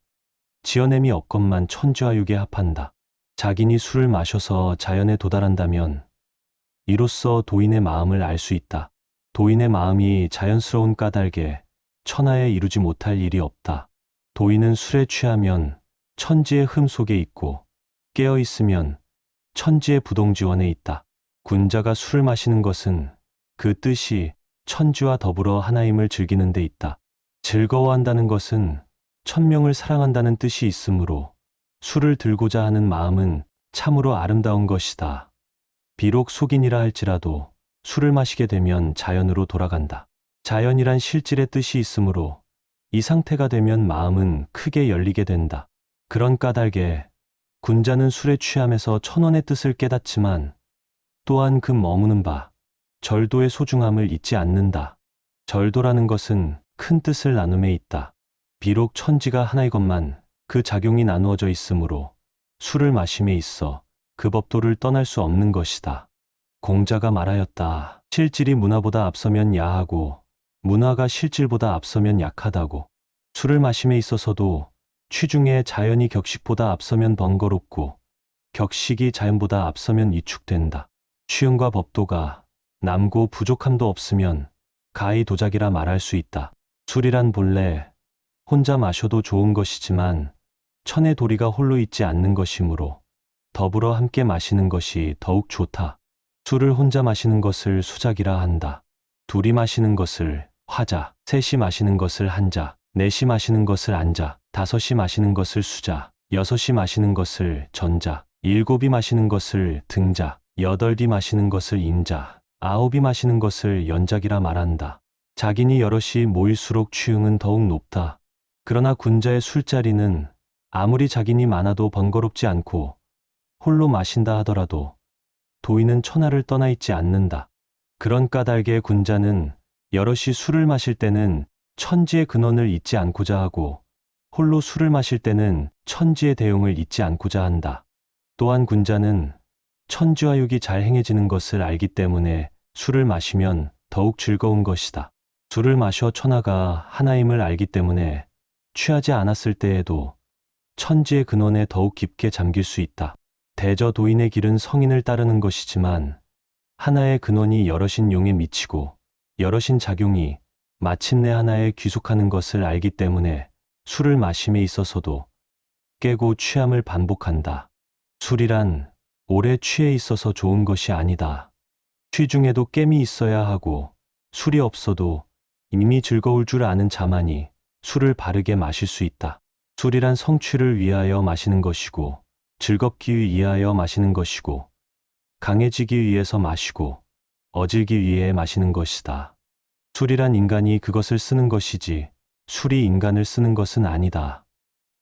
지어냄이 없건만 천지와 육에 합한다. 자기니 술을 마셔서 자연에 도달한다면 이로써 도인의 마음을 알 수 있다. 도인의 마음이 자연스러운 까닭에 천하에 이루지 못할 일이 없다. 도인은 술에 취하면 천지의 흠 속에 있고 깨어 있으면 천지의 부동지원에 있다. 군자가 술을 마시는 것은 그 뜻이 천지와 더불어 하나임을 즐기는 데 있다. 즐거워한다는 것은 천명을 사랑한다는 뜻이 있으므로 술을 들고자 하는 마음은 참으로 아름다운 것이다. 비록 속인이라 할지라도 술을 마시게 되면 자연으로 돌아간다. 자연이란 실질의 뜻이 있으므로 이 상태가 되면 마음은 크게 열리게 된다. 그런 까닭에 군자는 술에 취함에서 천원의 뜻을 깨닫지만 또한 그 머무는 바 절도의 소중함을 잊지 않는다. 절도라는 것은 큰 뜻을 나눔에 있다. 비록 천지가 하나이건만 그 작용이 나누어져 있으므로 술을 마심에 있어 그 법도를 떠날 수 없는 것이다. 공자가 말하였다. 실질이 문화보다 앞서면 야하고 문화가 실질보다 앞서면 약하다고. 술을 마심에 있어서도 취중에 자연이 격식보다 앞서면 번거롭고 격식이 자연보다 앞서면 위축된다. 취음과 법도가 남고 부족함도 없으면 가히 도작이라 말할 수 있다. 술이란 본래 혼자 마셔도 좋은 것이지만 천의 도리가 홀로 있지 않는 것이므로 더불어 함께 마시는 것이 더욱 좋다. 술을 혼자 마시는 것을 수작이라 한다. 둘이 마시는 것을 화자, 셋이 마시는 것을 한자, 넷이 마시는 것을 안자, 다섯이 마시는 것을 수자, 여섯이 마시는 것을 전자, 일곱이 마시는 것을 등자, 여덟이 마시는 것을 임자, 아홉이 마시는 것을 연작이라 말한다. 자기니 여럿이 모일수록 취응은 더욱 높다. 그러나 군자의 술자리는 아무리 자기니 많아도 번거롭지 않고 홀로 마신다 하더라도 도인은 천하를 떠나 있지 않는다. 그런 까닭에 군자는 여럿이 술을 마실 때는 천지의 근원을 잊지 않고자 하고 홀로 술을 마실 때는 천지의 대용을 잊지 않고자 한다. 또한 군자는 천지와 육이 잘 행해지는 것을 알기 때문에 술을 마시면 더욱 즐거운 것이다. 술을 마셔 천하가 하나임을 알기 때문에 취하지 않았을 때에도 천지의 근원에 더욱 깊게 잠길 수 있다. 대저도인의 길은 성인을 따르는 것이지만 하나의 근원이 여럿인 용에 미치고 여럿인 작용이 마침내 하나에 귀속하는 것을 알기 때문에 술을 마심에 있어서도 깨고 취함을 반복한다. 술이란 오래 취해 있어서 좋은 것이 아니다. 취중에도 깸이 있어야 하고 술이 없어도 이미 즐거울 줄 아는 자만이 술을 바르게 마실 수 있다. 술이란 성취를 위하여 마시는 것이고 즐겁기 위하여 마시는 것이고 강해지기 위해서 마시고 어질기 위해 마시는 것이다. 술이란 인간이 그것을 쓰는 것이지 술이 인간을 쓰는 것은 아니다.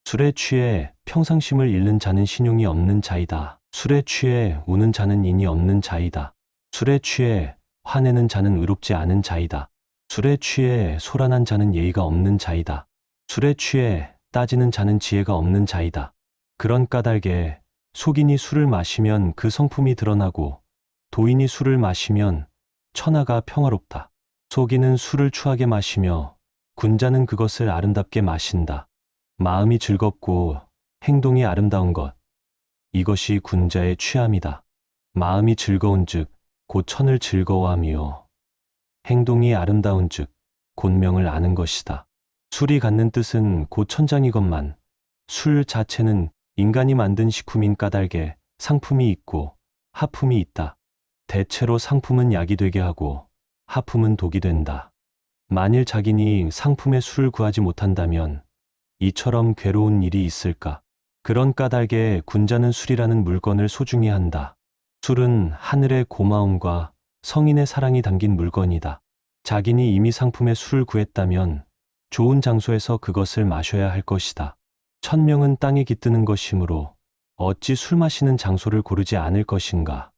술에 취해 평상심을 잃는 자는 신용이 없는 자이다. 술에 취해 우는 자는 인이 없는 자이다. 술에 취해 화내는 자는 의롭지 않은 자이다. 술에 취해 소란한 자는 예의가 없는 자이다. 술에 취해 따지는 자는 지혜가 없는 자이다. 그런 까닭에 속인이 술을 마시면 그 성품이 드러나고 도인이 술을 마시면 천하가 평화롭다. 속인은 술을 추하게 마시며 군자는 그것을 아름답게 마신다. 마음이 즐겁고 행동이 아름다운 것, 이것이 군자의 취함이다. 마음이 즐거운즉 곧 천을 즐거워하며 행동이 아름다운즉 곧 명을 아는 것이다. 술이 갖는 뜻은 곧 천장이건만 술 자체는 인간이 만든 식품인 까닭에 상품이 있고 하품이 있다. 대체로 상품은 약이 되게 하고 하품은 독이 된다. 만일 자기니 상품의 술을 구하지 못한다면 이처럼 괴로운 일이 있을까? 그런 까닭에 군자는 술이라는 물건을 소중히 한다. 술은 하늘의 고마움과 성인의 사랑이 담긴 물건이다. 자기니 이미 상품의 술을 구했다면 좋은 장소에서 그것을 마셔야 할 것이다. 천명은 땅에 깃드는 것이므로 어찌 술 마시는 장소를 고르지 않을 것인가.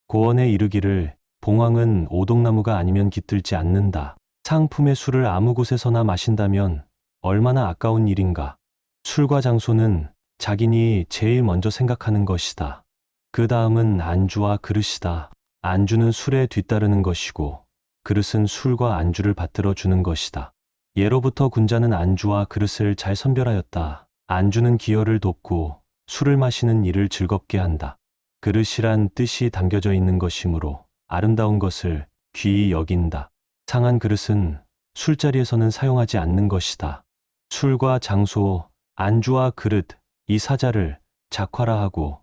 고언에 이르기를 봉황은 오동나무가 아니면 깃들지 않는다. 상품의 술을 아무 곳에서나 마신다면 얼마나 아까운 일인가. 술과 장소는 자기니 제일 먼저 생각하는 것이다. 그 다음은 안주와 그릇이다. 안주는 술에 뒤따르는 것이고 그릇은 술과 안주를 받들어 주는 것이다. 예로부터 군자는 안주와 그릇을 잘 선별하였다. 안주는 기여를 돕고 술을 마시는 일을 즐겁게 한다. 그릇이란 뜻이 담겨져 있는 것이므로 아름다운 것을 귀히 여긴다. 상한 그릇은 술자리에서는 사용하지 않는 것이다. 술과 장소, 안주와 그릇, 이 사자를 작화라하고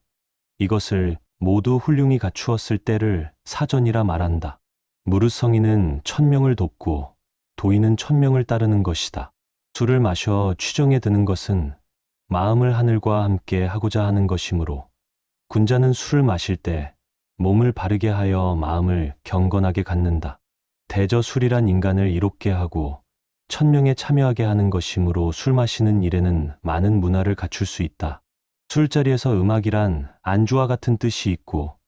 이것을 모두 훌륭히 갖추었을 때를 사전이라 말한다. 무릇성인은 천명을 돕고 도인은 천명을 따르는 것이다. 술을 마셔 취정에 드는 것은 마음을 하늘과 함께 하고자 하는 것이므로 군자는 술을 마실 때 몸을 바르게 하여 마음을 경건하게 갖는다. 대저술이란 인간을 이롭게 하고 천명에 참여하게 하는 것이므로 술 마시는 일에는 많은 문화를 갖출 수 있다. 술자리에서 음악이란 안주와 같은 뜻이 있고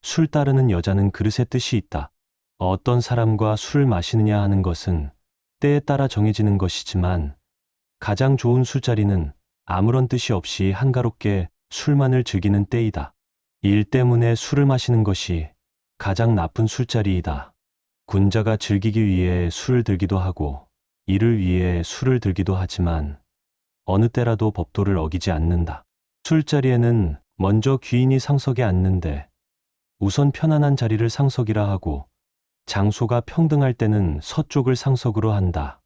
술 따르는 여자는 그릇의 뜻이 있다. 어떤 사람과 술을 마시느냐 하는 것은 때에 따라 정해지는 것이지만 가장 좋은 술자리는 아무런 뜻이 없이 한가롭게 술만을 즐기는 때이다. 일 때문에 술을 마시는 것이 가장 나쁜 술자리이다. 군자가 즐기기 위해 술을 들기도 하고 일을 위해 술을 들기도 하지만 어느 때라도 법도를 어기지 않는다. 술자리에는 먼저 귀인이 상석에 앉는데 우선 편안한 자리를 상석이라 하고 장소가 평등할 때는 서쪽을 상석으로 한다.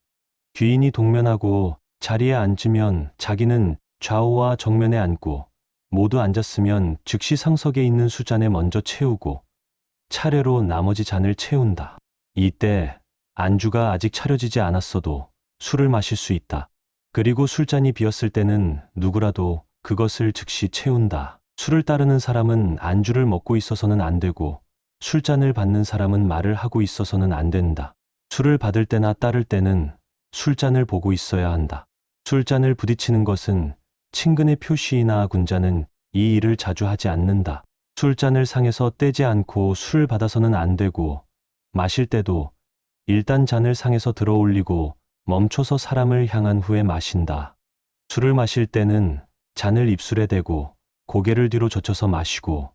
귀인이 동면하고 자리에 앉으면 자기는 좌우와 정면에 앉고 모두 앉았으면 즉시 상석에 있는 술잔에 먼저 채우고 차례로 나머지 잔을 채운다. 이때 안주가 아직 차려지지 않았어도 술을 마실 수 있다. 그리고 술잔이 비었을 때는 누구라도 그것을 즉시 채운다. 술을 따르는 사람은 안주를 먹고 있어서는 안 되고 술잔을 받는 사람은 말을 하고 있어서는 안 된다. 술을 받을 때나 따를 때는 술잔을 보고 있어야 한다. 술잔을 부딪히는 것은 친근의 표시이나 군자는 이 일을 자주 하지 않는다. 술잔을 상에서 떼지 않고 술을 받아서는 안 되고 마실 때도 일단 잔을 상에서 들어 올리고 멈춰서 사람을 향한 후에 마신다. 술을 마실 때는 잔을 입술에 대고 고개를 뒤로 젖혀서 마시고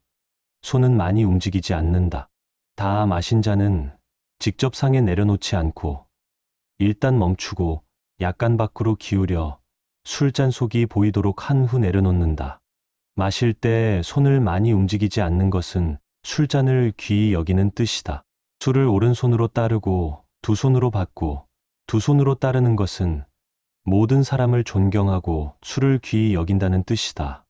손은 많이 움직이지 않는다. 다 마신 잔은 직접 상에 내려놓지 않고 일단 멈추고 약간 밖으로 기울여 술잔 속이 보이도록 한 후 내려놓는다. 마실 때 손을 많이 움직이지 않는 것은 술잔을 귀히 여기는 뜻이다. 술을 오른손으로 따르고 두 손으로 받고 두 손으로 따르는 것은 모든 사람을 존경하고 술을 귀히 여긴다는 뜻이다.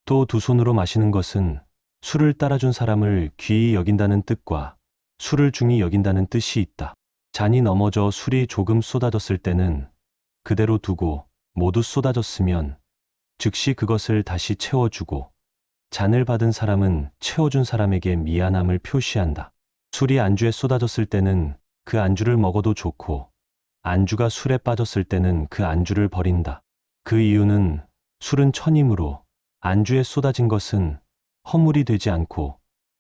또 두 손으로 마시는 것은 술을 따라준 사람을 귀히 여긴다는 뜻과 술을 중히 여긴다는 뜻이 있다. 잔이 넘어져 술이 조금 쏟아졌을 때는 그대로 두고 모두 쏟아졌으면 즉시 그것을 다시 채워주고 잔을 받은 사람은 채워준 사람에게 미안함을 표시한다. 술이 안주에 쏟아졌을 때는 그 안주를 먹어도 좋고 안주가 술에 빠졌을 때는 그 안주를 버린다. 그 이유는 술은 천이므로 안주에 쏟아진 것은 허물이 되지 않고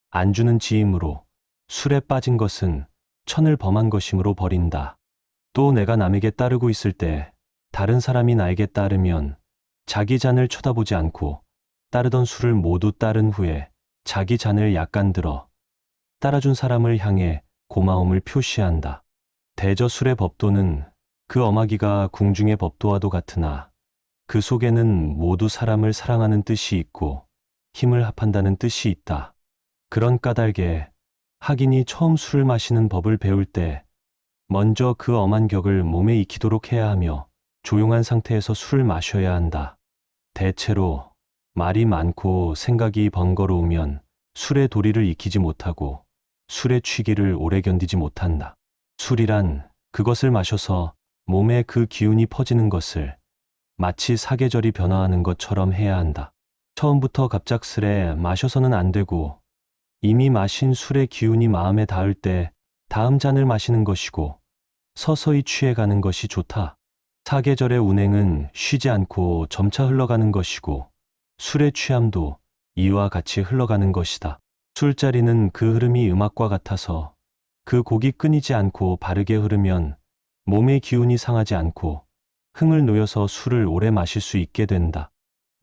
안주는 지임으로 술에 빠진 것은 천을 범한 것이므로 버린다. 또 내가 남에게 따르고 있을 때 다른 사람이 나에게 따르면 자기 잔을 쳐다보지 않고 따르던 술을 모두 따른 후에 자기 잔을 약간 들어 따라준 사람을 향해 고마움을 표시한다. 대저술의 법도는 그 엄하기가 궁중의 법도와도 같으나 그 속에는 모두 사람을 사랑하는 뜻이 있고 힘을 합한다는 뜻이 있다. 그런 까닭에 학인이 처음 술을 마시는 법을 배울 때 먼저 그 엄한 격을 몸에 익히도록 해야 하며 조용한 상태에서 술을 마셔야 한다. 대체로 말이 많고 생각이 번거로우면 술의 도리를 익히지 못하고 술의 취기를 오래 견디지 못한다. 술이란 그것을 마셔서 몸에 그 기운이 퍼지는 것을 마치 사계절이 변화하는 것처럼 해야 한다. 처음부터 갑작스레 마셔서는 안 되고 이미 마신 술의 기운이 마음에 닿을 때 다음 잔을 마시는 것이고 서서히 취해가는 것이 좋다. 사계절의 운행은 쉬지 않고 점차 흘러가는 것이고 술의 취함도 이와 같이 흘러가는 것이다. 술자리는 그 흐름이 음악과 같아서 그 곡이 끊이지 않고 바르게 흐르면 몸의 기운이 상하지 않고 흥을 놓여서 술을 오래 마실 수 있게 된다.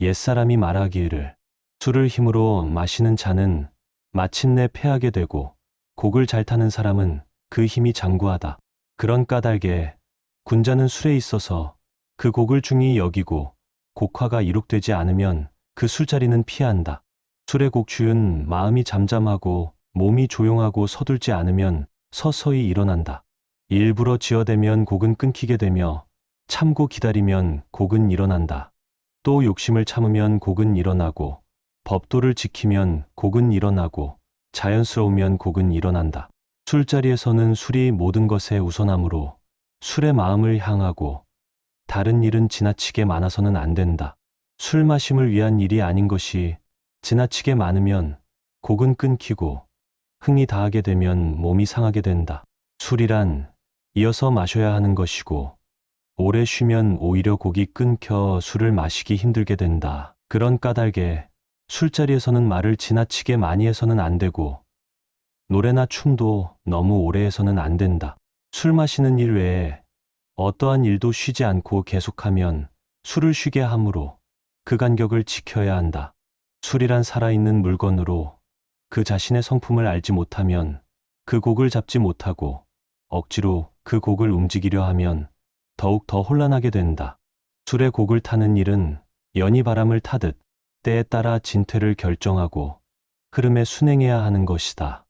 옛사람이 말하기를 술을 힘으로 마시는 자는 마침내 패하게 되고 곡을 잘 타는 사람은 그 힘이 장구하다. 그런 까닭에 군자는 술에 있어서 그 곡을 중히 여기고 곡화가 이룩되지 않으면 그 술자리는 피한다. 술의 곡주은 마음이 잠잠하고 몸이 조용하고 서둘지 않으면 서서히 일어난다. 일부러 지어대면 곡은 끊기게 되며 참고 기다리면 곡은 일어난다. 또 욕심을 참으면 곡은 일어나고 법도를 지키면 곡은 일어나고 자연스러우면 곡은 일어난다. 술자리에서는 술이 모든 것에 우선하므로 술의 마음을 향하고 다른 일은 지나치게 많아서는 안 된다. 술 마심을 위한 일이 아닌 것이 지나치게 많으면 곡은 끊기고 흥이 다하게 되면 몸이 상하게 된다. 술이란 이어서 마셔야 하는 것이고 오래 쉬면 오히려 곡이 끊겨 술을 마시기 힘들게 된다. 그런 까닭에 술자리에서는 말을 지나치게 많이 해서는 안 되고 노래나 춤도 너무 오래 해서는 안 된다. 술 마시는 일 외에 어떠한 일도 쉬지 않고 계속하면 술을 쉬게 하므로 그 간격을 지켜야 한다. 술이란 살아있는 물건으로 그 자신의 성품을 알지 못하면 그 곡을 잡지 못하고 억지로 그 곡을 움직이려 하면 더욱 더 혼란하게 된다. 술의 곡을 타는 일은 연이 바람을 타듯 때에 따라 진퇴를 결정하고 흐름에 순행해야 하는 것이다.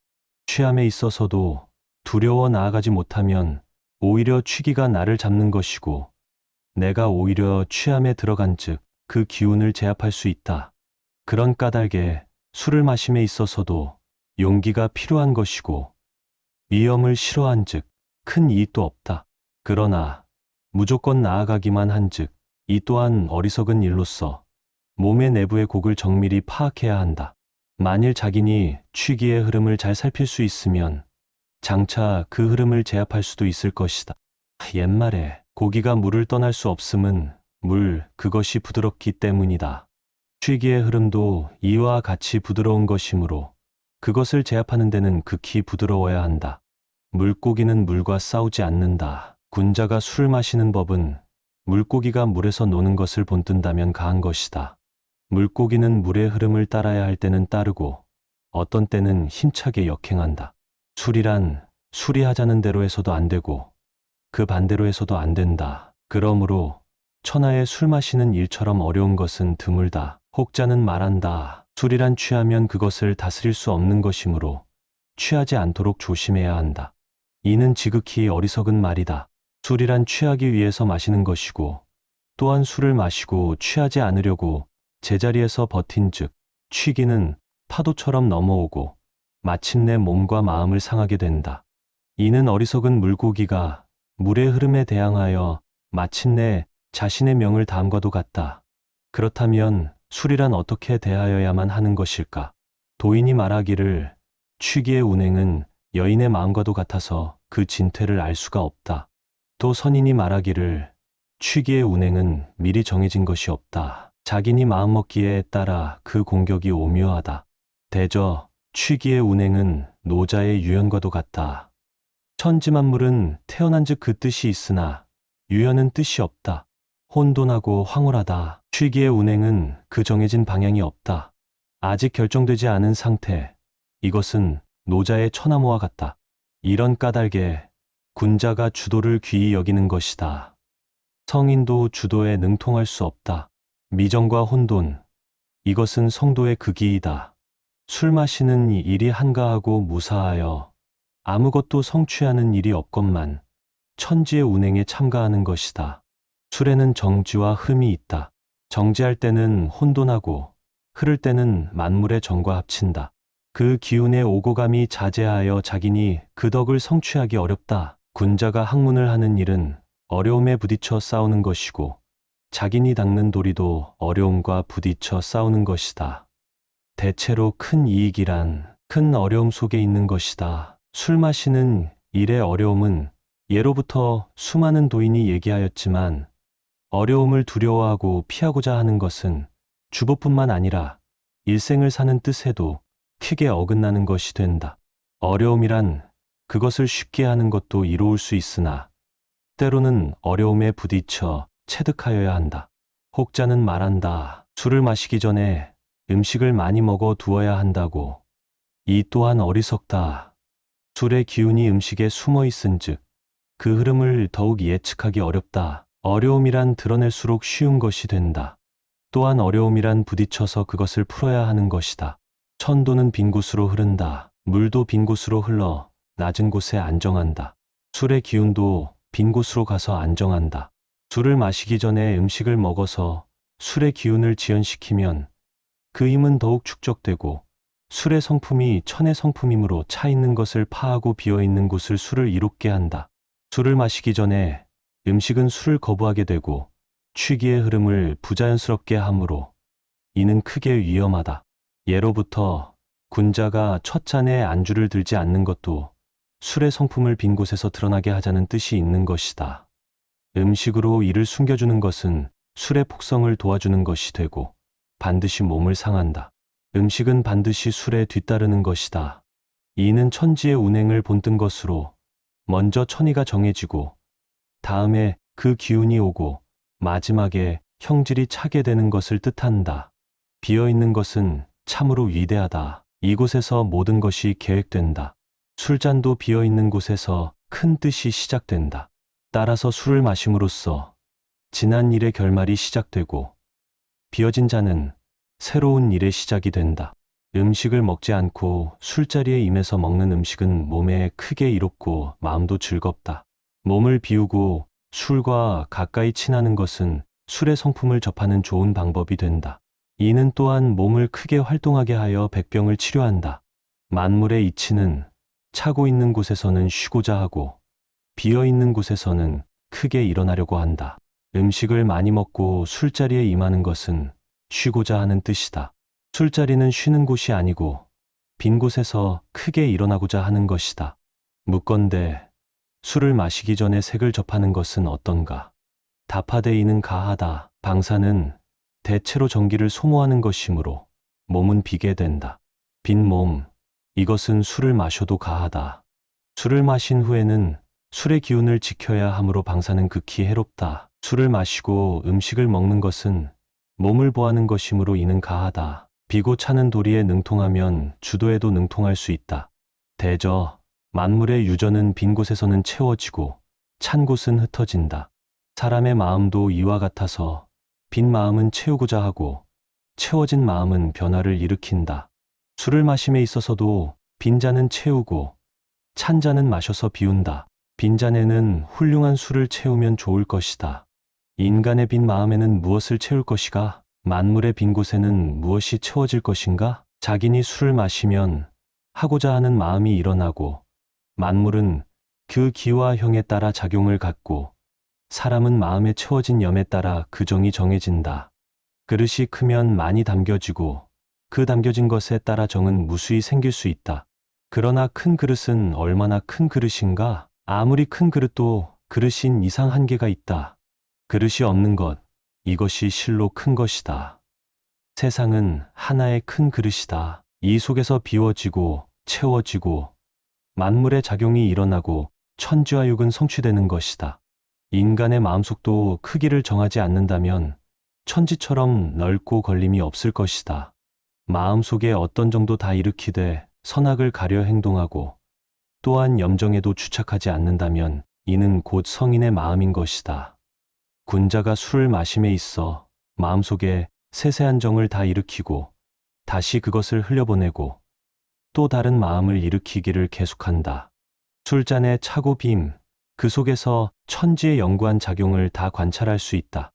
취함에 있어서도 두려워 나아가지 못하면 오히려 취기가 나를 잡는 것이고 내가 오히려 취함에 들어간 즉 그 기운을 제압할 수 있다. 그런 까닭에 술을 마심에 있어서도 용기가 필요한 것이고 위험을 싫어한 즉 큰 이익도 없다. 그러나 무조건 나아가기만 한 즉 이 또한 어리석은 일로서 몸의 내부의 곡을 정밀히 파악해야 한다. 만일 자기니 취기의 흐름을 잘 살필 수 있으면 장차 그 흐름을 제압할 수도 있을 것이다. 옛말에 고기가 물을 떠날 수 없음은 그것이 부드럽기 때문이다. 취기의 흐름도 이와 같이 부드러운 것이므로 그것을 제압하는 데는 극히 부드러워야 한다. 물고기는 물과 싸우지 않는다. 군자가 술 마시는 법은 물고기가 물에서 노는 것을 본뜬다면 가한 것이다. 물고기는 물의 흐름을 따라야 할 때는 따르고 어떤 때는 힘차게 역행한다. 술이란 술이 하자는 대로 해서도 안 되고 그 반대로 해서도 안 된다. 그러므로 천하의 술 마시는 일처럼 어려운 것은 드물다. 혹자는 말한다. 술이란 취하면 그것을 다스릴 수 없는 것이므로 취하지 않도록 조심해야 한다. 이는 지극히 어리석은 말이다. 술이란 취하기 위해서 마시는 것이고 또한 술을 마시고 취하지 않으려고 제자리에서 버틴 즉 취기는 파도처럼 넘어오고 마침내 몸과 마음을 상하게 된다. 이는 어리석은 물고기가 물의 흐름에 대항하여 마침내 자신의 명을 다함과도 같다. 그렇다면 술이란 어떻게 대하여야만 하는 것일까? 도인이 말하기를 취기의 운행은 여인의 마음과도 같아서 그 진퇴를 알 수가 없다. 또 선인이 말하기를 취기의 운행은 미리 정해진 것이 없다. 자기니 마음먹기에 따라 그 공격이 오묘하다. 대저 취기의 운행은 노자의 유연과도 같다. 천지만물은 태어난 즉 그 뜻이 있으나 유연은 뜻이 없다. 혼돈하고 황홀하다. 취기의 운행은 그 정해진 방향이 없다. 아직 결정되지 않은 상태. 이것은 노자의 처나무와 같다. 이런 까닭에 군자가 주도를 귀히 여기는 것이다. 성인도 주도에 능통할 수 없다. 미정과 혼돈. 이것은 성도의 극이이다. 술 마시는 일이 한가하고 무사하여 아무것도 성취하는 일이 없건만 천지의 운행에 참가하는 것이다. 술에는 정지와 흠이 있다. 정지할 때는 혼돈하고 흐를 때는 만물의 정과 합친다. 그 기운의 오고감이 자제하여 자기니 그 덕을 성취하기 어렵다. 군자가 학문을 하는 일은 어려움에 부딪혀 싸우는 것이고 자기니 닦는 도리도 어려움과 부딪혀 싸우는 것이다. 대체로 큰 이익이란 큰 어려움 속에 있는 것이다. 술 마시는 일의 어려움은 예로부터 수많은 도인이 얘기하였지만 어려움을 두려워하고 피하고자 하는 것은 주보뿐만 아니라 일생을 사는 뜻에도 크게 어긋나는 것이 된다. 어려움이란 그것을 쉽게 하는 것도 이로울 수 있으나 때로는 어려움에 부딪혀 체득하여야 한다. 혹자는 말한다. 술을 마시기 전에 음식을 많이 먹어 두어야 한다고. 이 또한 어리석다. 술의 기운이 음식에 숨어 있은즉 그 흐름을 더욱 예측하기 어렵다. 어려움이란 드러낼수록 쉬운 것이 된다. 또한 어려움이란 부딪혀서 그것을 풀어야 하는 것이다. 천도는 빈 곳으로 흐른다. 물도 빈 곳으로 흘러 낮은 곳에 안정한다. 술의 기운도 빈 곳으로 가서 안정한다. 술을 마시기 전에 음식을 먹어서 술의 기운을 지연시키면 그 힘은 더욱 축적되고 술의 성품이 천의 성품이므로 차 있는 것을 파하고 비어 있는 곳을 술을 이롭게 한다. 술을 마시기 전에 음식은 술을 거부하게 되고 취기의 흐름을 부자연스럽게 하므로 이는 크게 위험하다. 예로부터 군자가 첫 잔에 안주를 들지 않는 것도 술의 성품을 빈 곳에서 드러나게 하자는 뜻이 있는 것이다. 음식으로 이를 숨겨주는 것은 술의 폭성을 도와주는 것이 되고 반드시 몸을 상한다. 음식은 반드시 술에 뒤따르는 것이다. 이는 천지의 운행을 본뜬 것으로 먼저 천의가 정해지고 다음에 그 기운이 오고 마지막에 형질이 차게 되는 것을 뜻한다. 비어있는 것은 참으로 위대하다. 이곳에서 모든 것이 계획된다. 술잔도 비어있는 곳에서 큰 뜻이 시작된다. 따라서 술을 마심으로써 지난 일의 결말이 시작되고 비어진 잔은 새로운 일의 시작이 된다. 음식을 먹지 않고 술자리에 임해서 먹는 음식은 몸에 크게 이롭고 마음도 즐겁다. 몸을 비우고 술과 가까이 친하는 것은 술의 성품을 접하는 좋은 방법이 된다. 이는 또한 몸을 크게 활동하게 하여 백병을 치료한다. 만물의 이치는 차고 있는 곳에서는 쉬고자 하고 비어 있는 곳에서는 크게 일어나려고 한다. 음식을 많이 먹고 술자리에 임하는 것은 쉬고자 하는 뜻이다. 술자리는 쉬는 곳이 아니고 빈 곳에서 크게 일어나고자 하는 것이다. 묻건대 술을 마시기 전에 색을 접하는 것은 어떤가? 답하되 이는 가하다. 방사는 대체로 전기를 소모하는 것이므로 몸은 비게 된다. 빈 몸, 이것은 술을 마셔도 가하다. 술을 마신 후에는 술의 기운을 지켜야 하므로 방사는 극히 해롭다. 술을 마시고 음식을 먹는 것은 몸을 보하는 것이므로 이는 가하다. 비고 차는 도리에 능통하면 주도에도 능통할 수 있다. 대저, 만물의 유전은 빈 곳에서는 채워지고 찬 곳은 흩어진다. 사람의 마음도 이와 같아서 빈 마음은 채우고자 하고 채워진 마음은 변화를 일으킨다. 술을 마심에 있어서도 빈 잔은 채우고 찬 잔은 마셔서 비운다. 빈 잔에는 훌륭한 술을 채우면 좋을 것이다. 인간의 빈 마음에는 무엇을 채울 것이가? 만물의 빈 곳에는 무엇이 채워질 것인가? 자기니 술을 마시면 하고자 하는 마음이 일어나고 만물은 그 기와 형에 따라 작용을 갖고 사람은 마음에 채워진 염에 따라 그 정이 정해진다. 그릇이 크면 많이 담겨지고 그 담겨진 것에 따라 정은 무수히 생길 수 있다. 그러나 큰 그릇은 얼마나 큰 그릇인가? 아무리 큰 그릇도 그릇인 이상 한계가 있다. 그릇이 없는 것, 이것이 실로 큰 것이다. 세상은 하나의 큰 그릇이다. 이 속에서 비워지고 채워지고 만물의 작용이 일어나고 천지와 육은 성취되는 것이다. 인간의 마음속도 크기를 정하지 않는다면 천지처럼 넓고 걸림이 없을 것이다. 마음속에 어떤 정도 다 일으키되 선악을 가려 행동하고 또한 염정에도 주착하지 않는다면 이는 곧 성인의 마음인 것이다. 군자가 술을 마심에 있어 마음속에 세세한 정을 다 일으키고 다시 그것을 흘려보내고 또 다른 마음을 일으키기를 계속한다. 술잔의 차고 빔, 그 속에서 천지의 영구한 작용을 다 관찰할 수 있다.